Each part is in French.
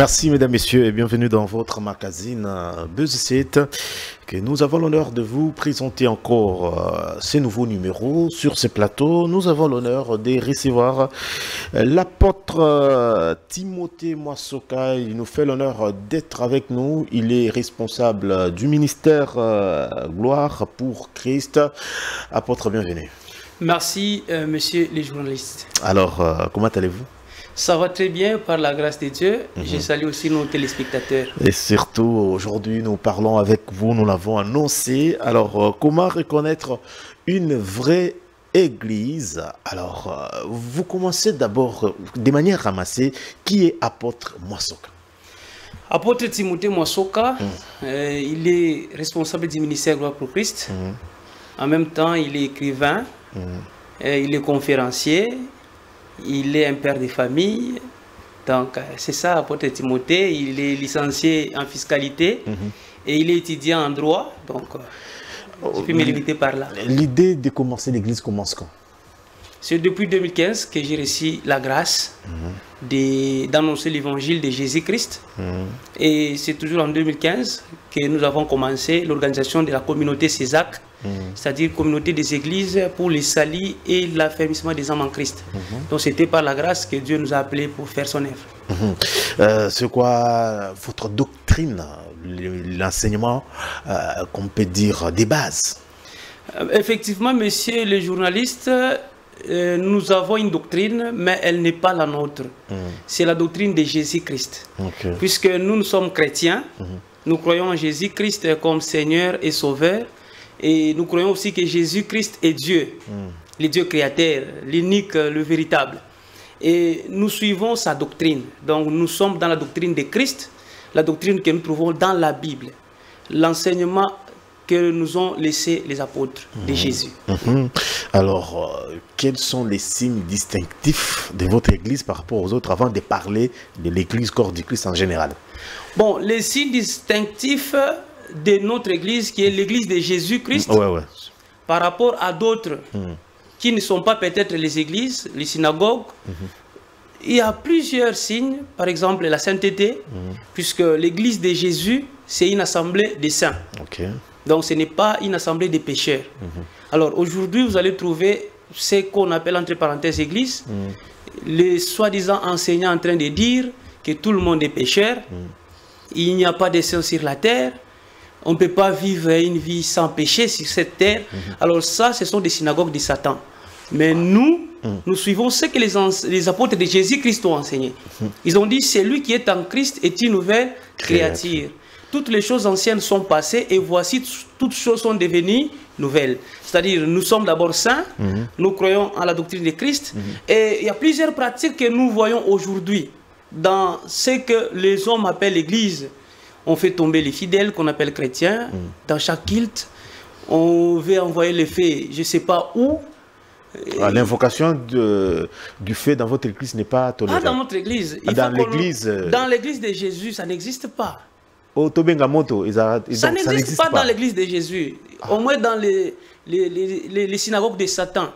Merci mesdames, messieurs et bienvenue dans votre magazine BuzzSeed que nous avons l'honneur de vous présenter encore ces nouveaux numéros sur ce plateau. Nous avons l'honneur de recevoir l'apôtre Timothée Mwasoka. Il nous fait l'honneur d'être avec nous. Il est responsable du ministère Gloire pour Christ. Apôtre, bienvenue. Merci, messieurs les journalistes. Alors, comment allez-vous? Ça va très bien par la grâce de Dieu. Je salue aussi nos téléspectateurs. Et surtout, aujourd'hui, nous parlons avec vous, nous l'avons annoncé. Alors, comment reconnaître une vraie église? Alors, vous commencez d'abord, de manière ramassée, qui est apôtre Mwasoka? Apôtre Timothée Mwasoka, il est responsable du ministère Gloire pour Christ. En même temps, il est écrivain, il est conférencier. Il est un père de famille, donc c'est ça, apôtre Timothée. Il est licencié en fiscalité et il est étudiant en droit, donc je peux me limiter par là. L'idée de commencer l'église commence quand? C'est depuis 2015 que j'ai reçu la grâce d'annoncer l'évangile de Jésus-Christ. Et c'est toujours en 2015 que nous avons commencé l'organisation de la communauté Césac, c'est-à-dire communauté des églises pour les salis et l'affermissement des âmes en Christ. Donc c'était par la grâce que Dieu nous a appelés pour faire son œuvre. C'est quoi votre doctrine, l'enseignement qu'on peut dire des bases? Effectivement, messieurs les journalistes, nous avons une doctrine, mais elle n'est pas la nôtre. C'est la doctrine de Jésus-Christ. Puisque nous sommes chrétiens, nous croyons en Jésus-Christ comme Seigneur et Sauveur. Et nous croyons aussi que Jésus-Christ est Dieu, le Dieu créateur, l'unique, le véritable. Et nous suivons sa doctrine. Donc nous sommes dans la doctrine de Christ, la doctrine que nous trouvons dans la Bible. L'enseignement que nous ont laissé les apôtres de Jésus. Alors, quels sont les signes distinctifs de votre église par rapport aux autres avant de parler de l'église corps du Christ en général? Bon, les signes distinctifs de notre église, qui est l'église de Jésus-Christ, par rapport à d'autres qui ne sont pas peut-être les églises, les synagogues, il y a plusieurs signes, par exemple la sainteté, puisque l'église de Jésus, c'est une assemblée des saints. Donc ce n'est pas une assemblée des pécheurs. Alors aujourd'hui, vous allez trouver ce qu'on appelle entre parenthèses église, les soi-disant enseignants en train de dire que tout le monde est pécheur, il n'y a pas de saints sur la terre, on ne peut pas vivre une vie sans péché sur cette terre. Alors ça, ce sont des synagogues de Satan. Mais nous, nous suivons ce que les apôtres de Jésus-Christ ont enseigné. Ils ont dit, celui qui est en Christ est une nouvelle créature. Toutes les choses anciennes sont passées et voici, toutes choses sont devenues nouvelles. C'est-à-dire, nous sommes d'abord saints, nous croyons en la doctrine de Christ. Et il y a plusieurs pratiques que nous voyons aujourd'hui dans ce que les hommes appellent l'église. On fait tomber les fidèles qu'on appelle chrétiens. Dans chaque culte, on veut envoyer les faits, je ne sais pas où. L'invocation du fait dans votre église n'est pas tolérée. Dans notre église. Dans l'église de Jésus, ça n'existe pas. Ça n'existe pas dans l'église de Jésus. Au moins dans les synagogues de Satan.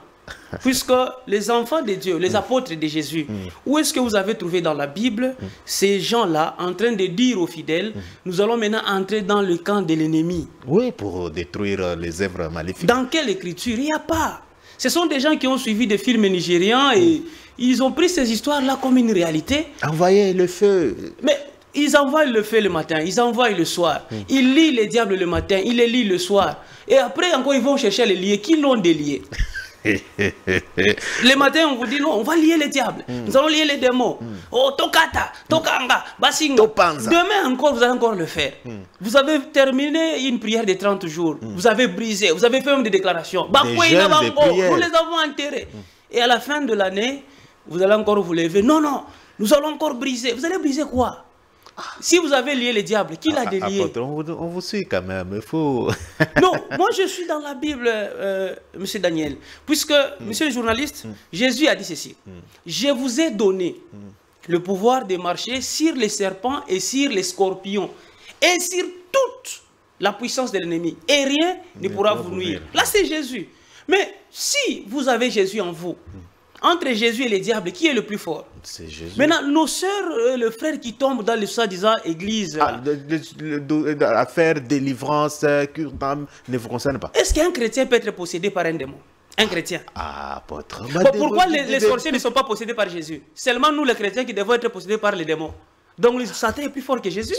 Puisque les enfants de Dieu, les apôtres de Jésus, où est-ce que vous avez trouvé dans la Bible ces gens-là en train de dire aux fidèles, nous allons maintenant entrer dans le camp de l'ennemi? Oui, pour détruire les œuvres maléfiques. Dans quelle écriture? Il n'y a pas. Ce sont des gens qui ont suivi des films nigérians et ils ont pris ces histoires-là comme une réalité. Envoyez le feu. Mais ils envoient le feu le matin, ils envoient le soir. Ils lient les diables le matin, ils les lient le soir. Et après encore, ils vont chercher à les lier. Qui l'ont délié? Le matin, on vous dit non, on va lier les diables. Nous allons lier les démons. Oh, Tokata, Tokanga, Basinga. Demain encore, vous allez encore le faire. Vous avez terminé une prière de 30 jours. Vous avez brisé, vous avez fait même des déclarations. Nous les avons enterrés. Et à la fin de l'année, vous allez encore vous lever. Non, non, nous allons encore briser. Vous allez briser quoi? Si vous avez lié les diables, qui l'a délié? On vous suit quand même, il faut... Non, moi je suis dans la Bible, monsieur Daniel. Puisque, monsieur le journaliste, Jésus a dit ceci. Je vous ai donné le pouvoir de marcher sur les serpents et sur les scorpions. Et sur toute la puissance de l'ennemi. Et rien ne pourra vous nuire. Là c'est Jésus. Mais si vous avez Jésus en vous, Entre Jésus et les diables, qui est le plus fort? C'est Jésus. Maintenant, nos sœurs, le frère qui tombe dans le soi-disant église... Affaire délivrance, cure d'âme, ne vous concerne pas. Est-ce qu'un chrétien peut être possédé par un démon? Un chrétien. Ah, apôtre. Pourquoi les sorciers ne sont pas possédés par Jésus? Seulement nous, les chrétiens, qui devons être possédés par les démons. Donc, le Satan est plus fort que Jésus.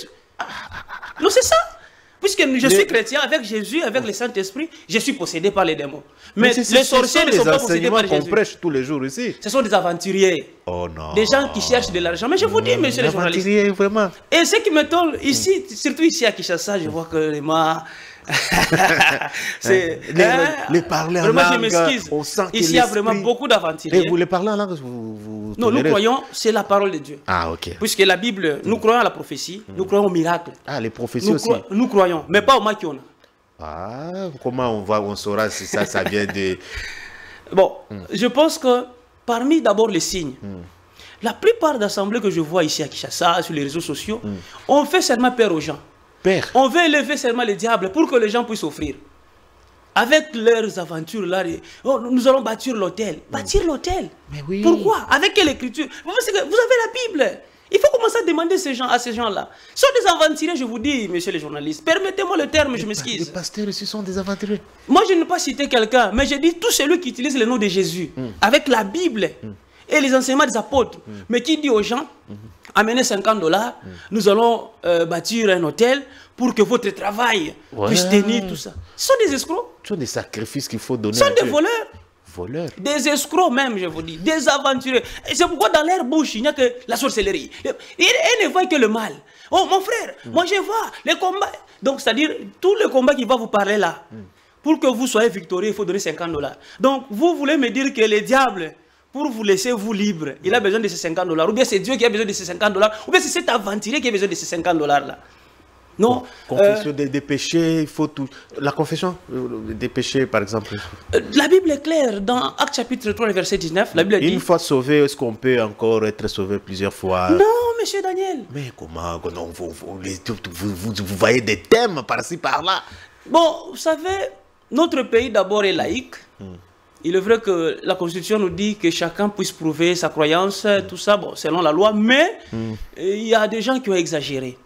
Non, c'est ça. Puisque je suis chrétien, avec Jésus, avec le Saint-Esprit, je suis possédé par les démons. Mais les sorciers ne sont pas possédés par Jésus. On prêche tous les jours ici. Ce sont des aventuriers. Oh non. Des gens qui cherchent de l'argent. Mais je vous dis, monsieur les journalistes. Vraiment. Et ce qui me tombe ici, surtout ici à Kinshasa, je vois que les mains... les parler en vraiment, langue, je m'excuse. Ici, il y a vraiment beaucoup d'aventuriers. Et vous les parlez en langue, non, nous croyons, c'est la parole de Dieu. Ah, ok. Puisque la Bible, nous croyons à la prophétie, nous croyons au miracle. Ah, les prophéties aussi. Nous croyons, mais pas au maquion. Ah, comment on saura si ça vient de... Bon, je pense que parmi d'abord les signes, la plupart d'assemblées que je vois ici à Kinshasa, sur les réseaux sociaux, on fait seulement peur aux gens. On veut élever seulement les diables pour que les gens puissent offrir. Avec leurs aventures là, nous allons bâtir l'hôtel. Bâtir l'hôtel. Mais oui. Pourquoi? Avec quelle écriture? Vous avez la Bible. Il faut commencer à demander à ces gens-là. Ce sont des aventuriers, je vous dis, messieurs les journalistes. Permettez-moi le terme, je m'excuse. Les pasteurs ici sont des aventuriers. Moi, je ne vais pas citer quelqu'un, mais je dis tout celui qui utilise le nom de Jésus, avec la Bible et les enseignements des apôtres, mais qui dit aux gens, amenez $50, nous allons bâtir un hôtel pour que votre travail puisse tenir, tout ça. Ce sont des escrocs. Ce sont des sacrifices qu'il faut donner. Ce sont des voleurs. Voleurs. Des escrocs même, je vous dis. Des aventuriers. Et c'est pourquoi dans leur bouche, il n'y a que la sorcellerie. Ils ne voient que le mal. Oh, mon frère, moi je vois les combats. Donc, c'est-à-dire, tous les combats qui vont vous parler là, pour que vous soyez victorieux, il faut donner $50. Donc, vous voulez me dire que les diables, pour vous laisser vous libre, il a besoin de ces $50. Ou bien c'est Dieu qui a besoin de ces $50. Ou bien c'est cet aventurier qui a besoin de ces $50 là. Non. Confession des péchés, il faut tout. La confession des péchés, par exemple. La Bible est claire. Dans Actes chapitre 3, verset 19, la Bible dit... Une fois sauvé, est-ce qu'on peut encore être sauvé plusieurs fois? Non, monsieur Daniel. Mais comment non, vous voyez des thèmes par-ci, par-là. Bon, vous savez, notre pays d'abord est laïque. Il est vrai que la Constitution nous dit que chacun puisse prouver sa croyance, tout ça, bon, selon la loi, mais il y a des gens qui ont exagéré.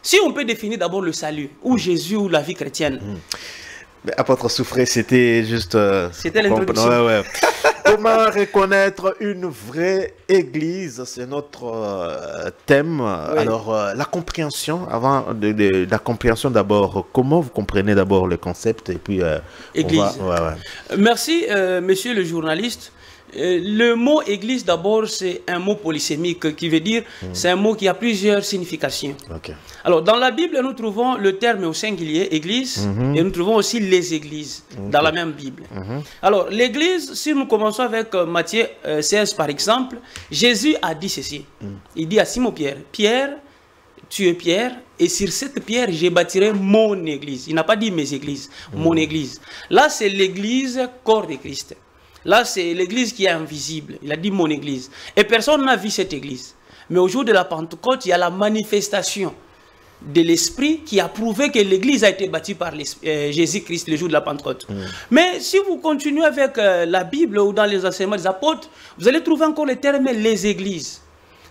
Si on peut définir d'abord le salut, ou Jésus, ou la vie chrétienne. Mais apôtre Soufré, c'était juste... c'était l'introduction. Ouais. Comment reconnaître une vraie église? C'est notre thème. Oui. Alors, la compréhension, avant la compréhension d'abord, comment vous comprenez d'abord le concept et puis... église. Merci, monsieur le journaliste. Le mot église d'abord c'est un mot polysémique qui veut dire c'est un mot qui a plusieurs significations. Alors dans la Bible nous trouvons le terme au singulier église et nous trouvons aussi les églises dans la même Bible. Alors l'église, si nous commençons avec Matthieu 16 par exemple, Jésus a dit ceci. Il dit à Simon-Pierre, Pierre, tu es Pierre et sur cette pierre je bâtirai mon église. Il n'a pas dit mes églises, mon église. Là c'est l'église corps de Christ. Là, c'est l'église qui est invisible. Il a dit mon église. Et personne n'a vu cette église. Mais au jour de la Pentecôte, il y a la manifestation de l'Esprit qui a prouvé que l'église a été bâtie par Jésus-Christ le jour de la Pentecôte. Mais si vous continuez avec la Bible ou dans les enseignements des apôtres, vous allez trouver encore le terme les églises.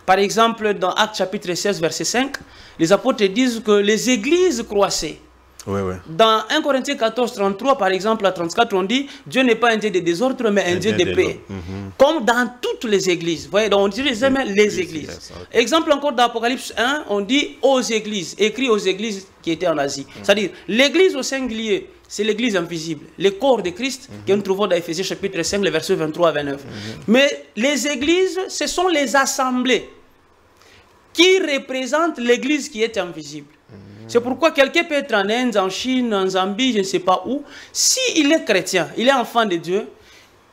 Par exemple, dans Actes chapitre 16, verset 5, les apôtres disent que les églises croissaient. Dans 1 Corinthiens 14, 33, par exemple, à 34, on dit Dieu n'est pas un Dieu de désordre, mais un Dieu de paix. Comme dans toutes les églises. Vous voyez, donc on dit les églises. Exemple encore dans Apocalypse 1, on dit aux églises, écrit aux églises qui étaient en Asie. C'est-à-dire, l'église au singulier, c'est l'église invisible, le corps de Christ, que nous trouvons dans Éphésiens chapitre 5, les versets 23 à 29. Mais les églises, ce sont les assemblées qui représentent l'église qui est invisible. C'est pourquoi quelqu'un peut être en Inde, en Chine, en Zambie, je ne sais pas où. S'il est chrétien, il est enfant de Dieu,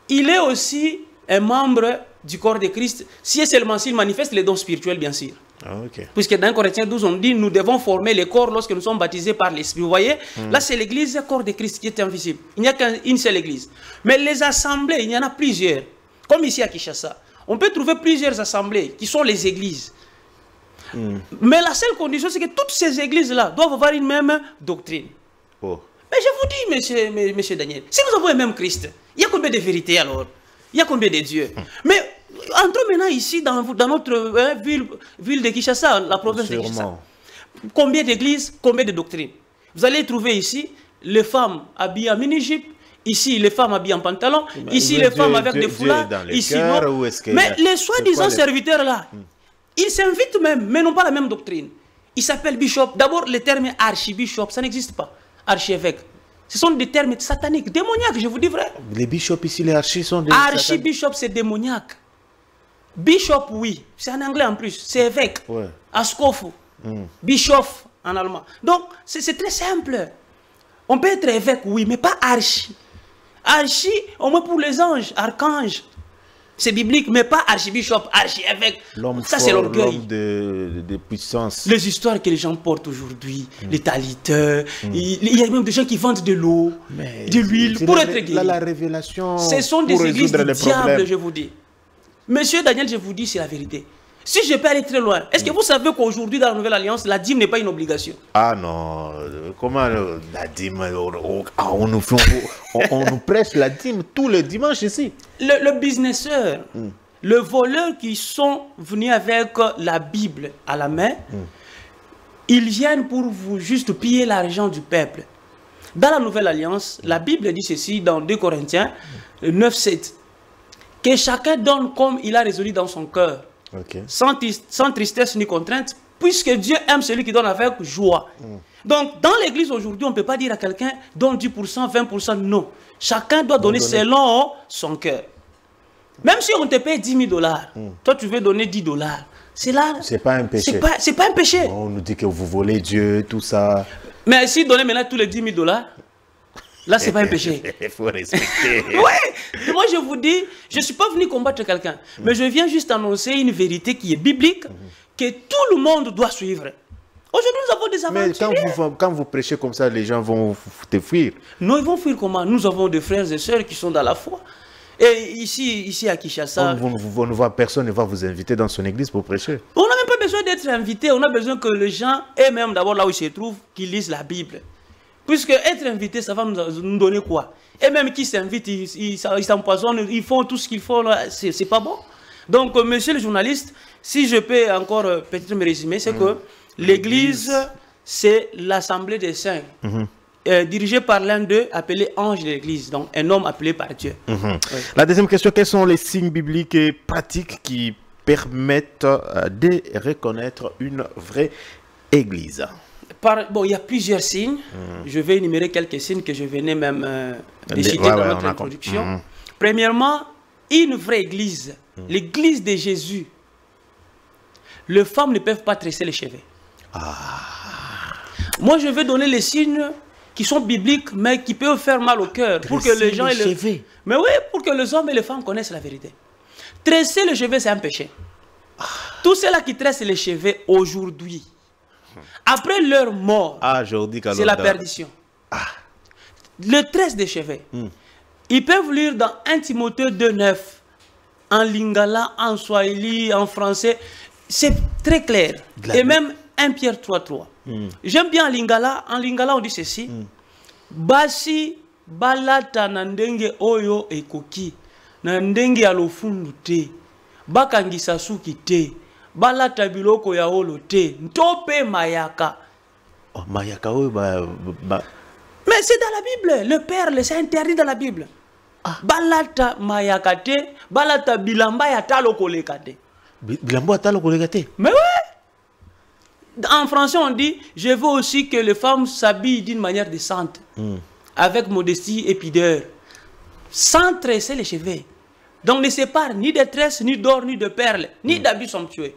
il est aussi un membre du corps de Christ, si et seulement s'il manifeste les dons spirituels, bien sûr. Puisque dans Corinthiens 12, on dit nous devons former les corps lorsque nous sommes baptisés par l'Esprit. Vous voyez, là c'est l'église, corps de Christ qui est invisible. Il n'y a qu'une seule église. Mais les assemblées, il y en a plusieurs. Comme ici à Kinshasa, on peut trouver plusieurs assemblées qui sont les églises. Mais la seule condition, c'est que toutes ces églises-là doivent avoir une même doctrine. Mais je vous dis, monsieur Daniel, si nous avons un même Christ, il y a combien de vérités alors? Il y a combien de dieux? Mais maintenant ici, dans notre ville de Kinshasa, la province de Kinshasa. Combien d'églises, combien de doctrines? Vous allez trouver ici les femmes habillées en mini-jupe, ici les femmes habillées en pantalon, ici les femmes avec des foulards, ici non. Mais les soi-disant serviteurs là, ils s'invitent même, mais n'ont pas la même doctrine. Ils s'appellent bishop. D'abord, le terme archibishop, ça n'existe pas. Archevêque. Ce sont des termes sataniques, démoniaques, je vous dis vrai. Les bishops ici, les archis sont des archibishop, c'est démoniaque. Bishop, oui, c'est en anglais en plus, c'est évêque. Ouais. Askofu, bishop en allemand. Donc, c'est très simple. On peut être évêque, oui, mais pas archi. Archi, au moins pour les anges, archange. C'est biblique, mais pas archibishop, archi-évêque. Ça, c'est l'orgueil. L'homme de puissance. Les histoires que les gens portent aujourd'hui, les taliteurs, il y a même des gens qui vendent de l'eau, de l'huile, pour être guéris. La révélation. Ce sont des églises du diable, je vous dis. Monsieur Daniel, je vous dis, c'est la vérité. Si je peux aller très loin, est-ce que vous savez qu'aujourd'hui, dans la Nouvelle Alliance, la dîme n'est pas une obligation? Ah non, comment la dîme, on nous prêche la dîme tous les dimanches ici. Le businesseur, le voleur qui sont venus avec la Bible à la main, ils viennent pour vous juste piller l'argent du peuple. Dans la Nouvelle Alliance, la Bible dit ceci dans 2 Corinthiens 9:7, que chacun donne comme il a résolu dans son cœur. Okay. Sans tristesse ni contrainte, puisque Dieu aime celui qui donne avec joie. Donc, dans l'église aujourd'hui, on ne peut pas dire à quelqu'un donne 10%, 20%, non. Chacun doit donner selon son cœur. Même si on te paye 10 000 $, toi tu veux donner 10 $. C'est là. C'est pas un péché. C'est pas un péché. Bon, on nous dit que vous volez Dieu, tout ça. Mais si donner maintenant tous les 10 000 $, là, c'est pas un péché. Il faut respecter. Oui. Moi, je vous dis, je ne suis pas venu combattre quelqu'un. Mais je viens juste annoncer une vérité qui est biblique, que tout le monde doit suivre. Aujourd'hui, nous avons des aventuriers. Mais quand vous prêchez comme ça, les gens vont te fuir. Non, ils vont fuir comment? Nous avons des frères et sœurs qui sont dans la foi. Et ici à Kinshasa... Personne ne va vous inviter dans son église pour prêcher. On n'a même pas besoin d'être invité. On a besoin que les gens, et même d'abord là où ils se trouvent, qu'ils lisent la Bible. Puisque être invité, ça va nous donner quoi? Et même qui s'invite, ils s'empoisonnent, ils font tout ce qu'ils font, c'est pas bon. Donc, monsieur le journaliste, si je peux encore peut-être me résumer, c'est que l'église, c'est l'assemblée des saints, dirigée par l'un d'eux, appelé ange de l'église, donc un homme appelé par Dieu. Oui. La deuxième question, quels sont les signes bibliques et pratiques qui permettent de reconnaître une vraie église? Bon, il y a plusieurs signes. Je vais énumérer quelques signes que je venais même de citer dans notre introduction. Premièrement, une vraie église, l'église de Jésus. Les femmes ne peuvent pas tresser les cheveux. Moi, je vais donner les signes qui sont bibliques, mais qui peuvent faire mal au cœur. Pour que les gens... Mais oui, pour que les hommes et les femmes connaissent la vérité. Tresser les cheveux, c'est un péché. Tous ceux-là qui tressent les cheveux aujourd'hui, après leur mort, c'est la perdition. Le tresse des cheveux. Ils peuvent lire dans 1 Timothée 2:9, en lingala, en swahili, en français. C'est très clair. Et même 1 Pierre 3:3. J'aime bien en lingala. En lingala, on dit ceci. Basi balata nandenge oyo ekoki. Nandenge alofundu te. Bakangisa suki te. Balata biloko ya olo te. Ntope mayaka. Mayaka Mais c'est dans la Bible. Le perle, c'est interdit dans la Bible. Balata mayaka te. Balata bilamba ya talo koleka te. Bilamba ya talo koleka te. Mais oui. En français, on dit, je veux aussi que les femmes s'habillent d'une manière décente. Avec modestie et pudeur. Sans tresser les cheveux. Donc ne sépare ni de tresses, ni d'or, ni de perles, ni d'habits somptueux.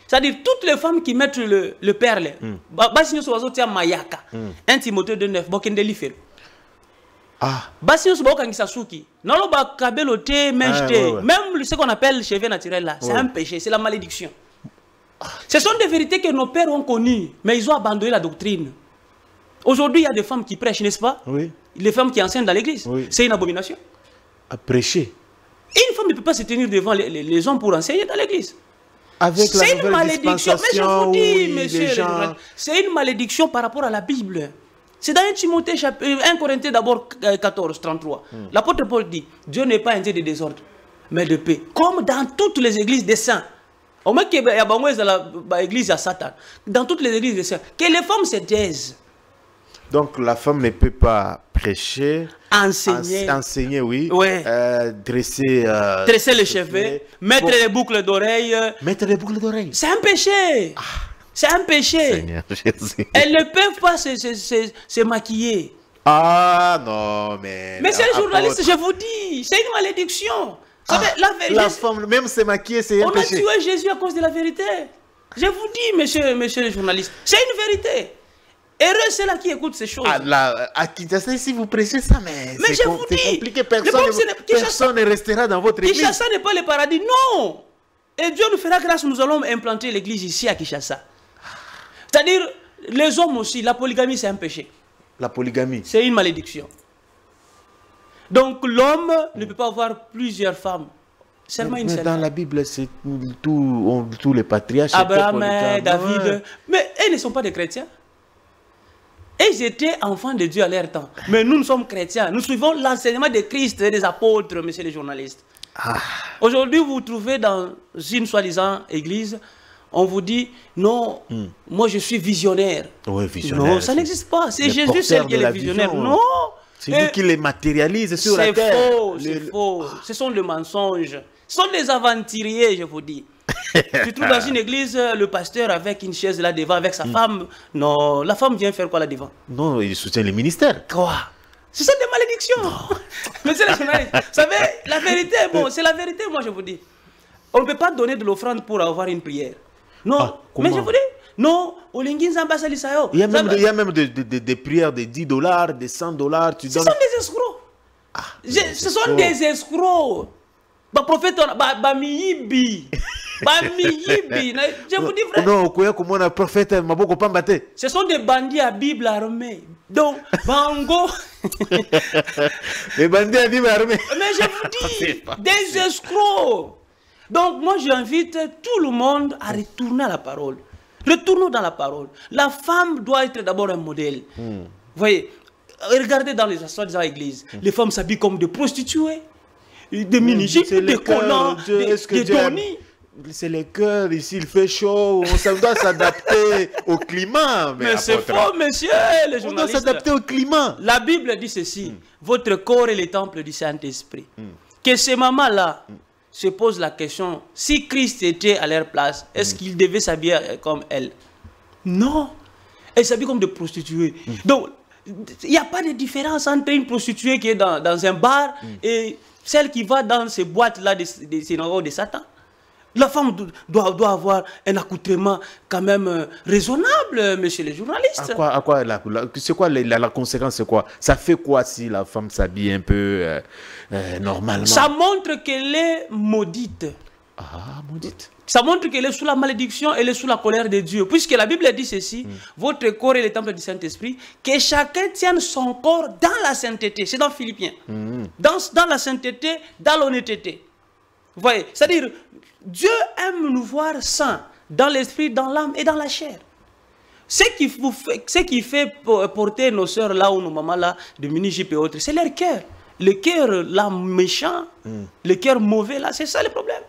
C'est-à-dire toutes les femmes qui mettent le perle. Basino soazo tia mayaka. 1 Timothée 2:9. Bokende lifelo. Basino soazo kangisa suki. Nalo ba kabelo te, mèche te. Même ce qu'on appelle le cheveu naturel là, c'est un péché, c'est la malédiction. Ce sont des vérités que nos pères ont connues, mais ils ont abandonné la doctrine. Aujourd'hui, il y a des femmes qui prêchent, n'est-ce pas? Oui. Les femmes qui enseignent dans l'église. Oui. C'est une abomination. À prêcher. Une femme ne peut pas se tenir devant les hommes pour enseigner dans l'église. Avec la nouvelle malédiction. Mais je vous dis, monsieur, c'est une malédiction par rapport à la Bible. C'est dans 1 Timothée, 1 Corinthiens d'abord 14, 33. L'apôtre Paul dit, Dieu n'est pas un Dieu de désordre. mère de paix. Comme dans toutes les églises des saints. Au moins qu'il y a l'église à Satan. Dans toutes les églises des saints. Que les femmes se taisent. Donc la femme ne peut pas prêcher, enseigner oui, ouais. Dresser les cheveux, mettre les boucles d'oreilles. Mettre les boucles d'oreilles. C'est un péché. C'est un péché. Seigneur Jésus. Elles ne peuvent pas se maquiller. Ah non, mais... Mais c'est le journaliste, je vous dis. C'est une malédiction. La femme, même se maquiller, c'est un péché. On a tué Jésus à cause de la vérité. Je vous dis, monsieur le journaliste, c'est une vérité. Heureux c'est là qui écoute ces choses. À Kinshasa, si vous prêchez ça, mais c'est compliqué. Personne ne restera dans votre église. Kinshasa n'est pas le paradis, non. Et Dieu nous fera grâce, nous allons implanter l'église ici à Kinshasa. C'est-à-dire, les hommes aussi, la polygamie c'est un péché. La polygamie. C'est une malédiction. Donc l'homme ne peut pas avoir plusieurs femmes. Seulement une seule. Dans la Bible, c'est tous les patriarches. Abraham, David. Ouais. Mais ils ne sont pas des chrétiens. Ils étaient enfants de Dieu à leur temps. Mais nous sommes chrétiens. Nous suivons l'enseignement de Christ et des apôtres, messieurs les journalistes. Aujourd'hui, vous vous trouvez dans une soi-disant église. On vous dit, non, moi je suis visionnaire. Oui, visionnaire. Non, ça n'existe pas. C'est Jésus seul qui est le visionnaire. Non. C'est lui qui les matérialise sur la terre. C'est faux. Ce sont des mensonges. Ce sont des aventuriers, je vous dis. Tu trouves dans une église le pasteur avec une chaise là devant, avec sa femme. Non, la femme vient faire quoi là devant? Non, il soutient les ministères. Quoi? Ce sont des malédictions. Mais c'est la journaliste. Vous savez, la vérité, bon, c'est la vérité, moi je vous dis. On ne peut pas donner de l'offrande pour avoir une prière. Non, mais je vous dis, non, il y a même des prières de $10, de $100. Ce sont des escrocs. Ce sont des escrocs. Prophète, je vous dis vrai. Non, comment on a prophète Maboko Pambate. Ce sont des bandits à Bible armés. Donc, Bango. Les bandits à Bible armés. Mais je vous dis, des escrocs. Donc, moi, j'invite tout le monde à retourner à la parole. Retournons dans la parole. La femme doit être d'abord un modèle. Vous voyez, regardez dans les églises. Les femmes s'habillent comme des prostituées, des mini-jupes, des collants, des donnies. C'est le cœur, ici il fait chaud, on doit s'adapter au climat. Mais c'est faux, monsieur, les journalistes. On doit s'adapter au climat. La Bible dit ceci, votre corps est le temple du Saint-Esprit. Que ces mamans-là se posent la question, si Christ était à leur place, est-ce qu'il devait s'habiller comme elle? Non, elle s'habille comme des prostituées. Donc, il n'y a pas de différence entre une prostituée qui est dans un bar et celle qui va dans ces boîtes-là des synagogues de Satan. La femme doit avoir un accoutrement quand même raisonnable, monsieur les journalistes. C'est quoi la conséquence? C'est quoi? Ça fait quoi si la femme s'habille un peu normalement? Ça montre qu'elle est maudite. Ah, maudite. Ça montre qu'elle est sous la malédiction, elle est sous la colère de Dieu. Puisque la Bible dit ceci, votre corps est le temple du Saint-Esprit, que chacun tienne son corps dans la sainteté. C'est dans Philippiens. Dans la sainteté, dans l'honnêteté. Vous voyez, c'est-à-dire, Dieu aime nous voir saints, dans l'esprit, dans l'âme et dans la chair. Ce qui fait porter nos soeurs là ou nos mamans là, de mini-jupes et autres, c'est leur cœur. Le cœur là méchant, le cœur mauvais là, c'est ça le problème.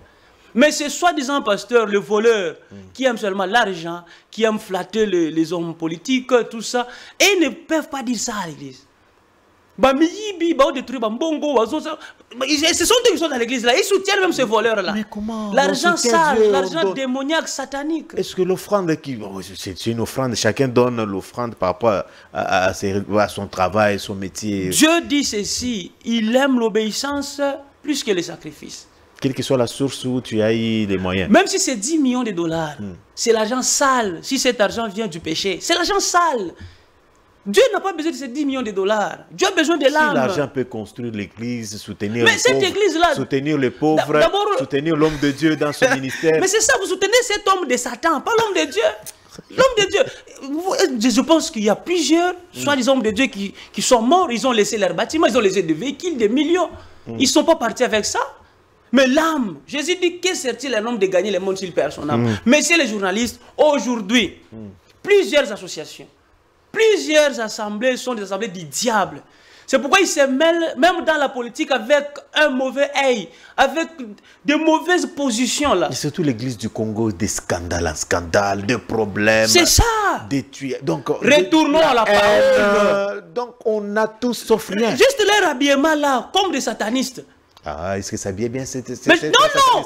Mais c'est soi-disant pasteur, le voleur, qui aime seulement l'argent, qui aime flatter les hommes politiques, tout ça. Et ils ne peuvent pas dire ça à l'église. Ce sont eux qui sont dans l'église là, ils soutiennent même ces voleurs là. Mais comment? L'argent sale, l'argent démoniaque, satanique. Est-ce que l'offrande c'est une offrande, chacun donne l'offrande par rapport à son travail, son métier. Dieu dit ceci, il aime l'obéissance plus que les sacrifices. Quelle que soit la source où tu as eu les moyens. Même si c'est 10 millions de dollars, c'est l'argent sale. Si cet argent vient du péché, c'est l'argent sale. Dieu n'a pas besoin de ces 10 millions de dollars. Dieu a besoin de l'âme. Si l'argent peut construire l'église, soutenir les pauvres, soutenir l'homme de Dieu dans son ministère. Mais c'est ça, vous soutenez cet homme de Satan, pas l'homme de Dieu. L'homme de Dieu. Je pense qu'il y a plusieurs, soi-disant hommes de Dieu qui sont morts. Ils ont laissé leurs bâtiments, ils ont laissé des véhicules, des millions. Ils ne sont pas partis avec ça. Mais l'âme, Jésus dit, que sert-il un homme de gagner le monde s'il perd son âme? Messieurs les journalistes, aujourd'hui, plusieurs associations, plusieurs assemblées sont des assemblées du diable. C'est pourquoi il se mêle, même dans la politique, avec un mauvais œil, avec de mauvaises positions là. Et surtout l'église du Congo, des scandales en scandales, des problèmes. C'est ça. Des tuyaux. Donc, retournons à la parole. Donc on a tout sauf rien. Juste leur habillement là, comme des satanistes. Ah, est-ce que ça vient bien non.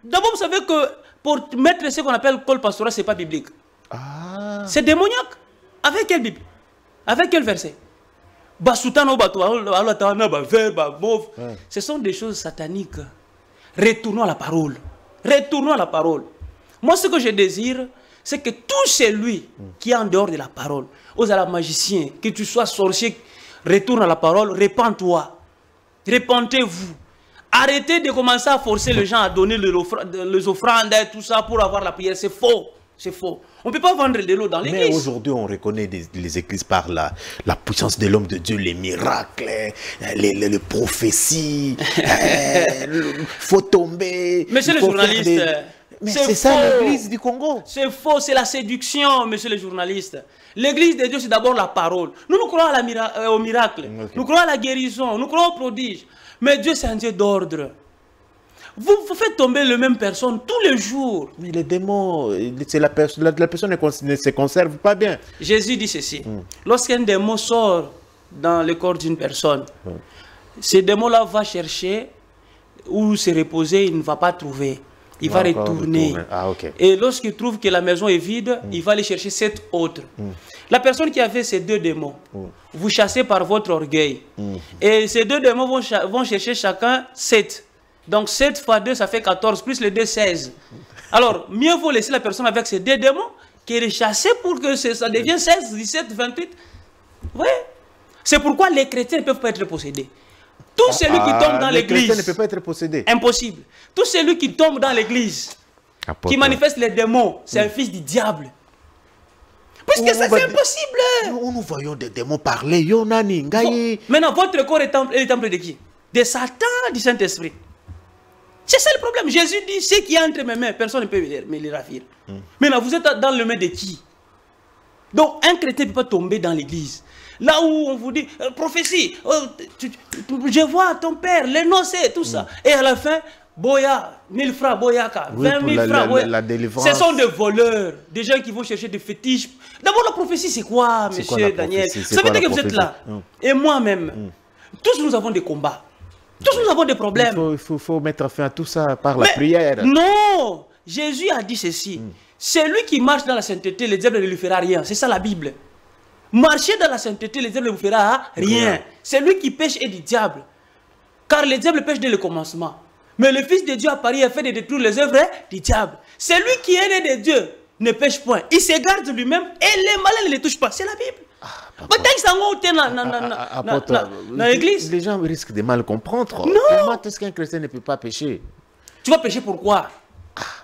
D'abord, vous savez que pour mettre ce qu'on appelle col pastoral, ce n'est pas biblique. Ah. C'est démoniaque. Avec quelle Bible? Avec quel verset? Ce sont des choses sataniques. Retournons à la parole. Retournons à la parole. Moi, ce que je désire, c'est que tout celui qui est en dehors de la parole, aux magiciens, que tu sois sorcier, retourne à la parole, répands-toi. Répentez-vous. Arrêtez de commencer à forcer les gens à donner les offrandes et tout ça pour avoir la prière. C'est faux. C'est faux. On ne peut pas vendre de l'eau dans l'église. Mais aujourd'hui, on reconnaît les églises par la puissance de l'homme de Dieu, les miracles, les prophéties. Il faut tomber. Monsieur le journaliste, mais c'est ça l'église du Congo. C'est faux, c'est la séduction, monsieur le journaliste. L'église de Dieu, c'est d'abord la parole. Nous croyons au miracle. Okay. Nous croyons à la guérison. Nous croyons au prodige. Mais Dieu, c'est un Dieu d'ordre. Vous faites tomber les mêmes personnes tous les jours. Mais les démons, la personne ne se conserve pas bien. Jésus dit ceci. Lorsqu'un démon sort dans le corps d'une personne, ce démon-là va chercher où se reposer, il ne va pas trouver. Il va retourner. Ah, okay. Et lorsqu'il trouve que la maison est vide, il va aller chercher 7 autres. La personne qui avait ces 2 démons, vous chassez par votre orgueil. Et ces 2 démons vont chercher chacun 7. Donc 7 fois 2, ça fait 14, plus les 2, 16. Alors, mieux vaut laisser la personne avec ces 2 démons que les chasser pour que ça devienne 16, 17, 28. Oui. C'est pourquoi les chrétiens ne peuvent pas être possédés. Tout celui qui tombe dans l'église... Les chrétiens ne peuvent pas être possédés. Impossible. Tout celui qui tombe dans l'église, qui manifeste les démons, c'est un fils du diable. Puisque ça, c'est impossible. Nous voyons des démons parler. Maintenant, votre corps est le temple de qui? De Satan, du Saint-Esprit. C'est ça le problème. Jésus dit, ce qui est entre mes mains, personne ne peut me le ravir. Maintenant, vous êtes dans le main de qui? Donc, un chrétien ne peut pas tomber dans l'église. Là où on vous dit, prophétie, je vois ton père, les nocés, tout ça. Et à la fin, Boya, 1000 francs, Boyaka, 20 000 francs. La délivrance. Ce sont des voleurs, des gens qui vont chercher des fétiches. D'abord, la prophétie, c'est quoi, monsieur Daniel? Ça veut dire que vous êtes là. Et moi-même, tous nous avons des combats. Tous nous avons des problèmes. Il faut mettre fin à tout ça par la prière. Non! Jésus a dit ceci. Celui qui marche dans la sainteté, le diable ne lui fera rien. C'est ça la Bible. Marcher dans la sainteté, le diable ne vous fera rien. Celui qui pêche est du diable. Car le diable pêche dès le commencement. Mais le Fils de Dieu a pari afin de détruire les œuvres du diable. Celui qui est né de Dieu ne pêche point. Il se garde lui-même et les malins ne les touchent pas. C'est la Bible. Dans l'église. Les gens risquent de mal comprendre. Non. Comment est-ce qu'un chrétien ne peut pas pécher? Tu vas pécher pourquoi?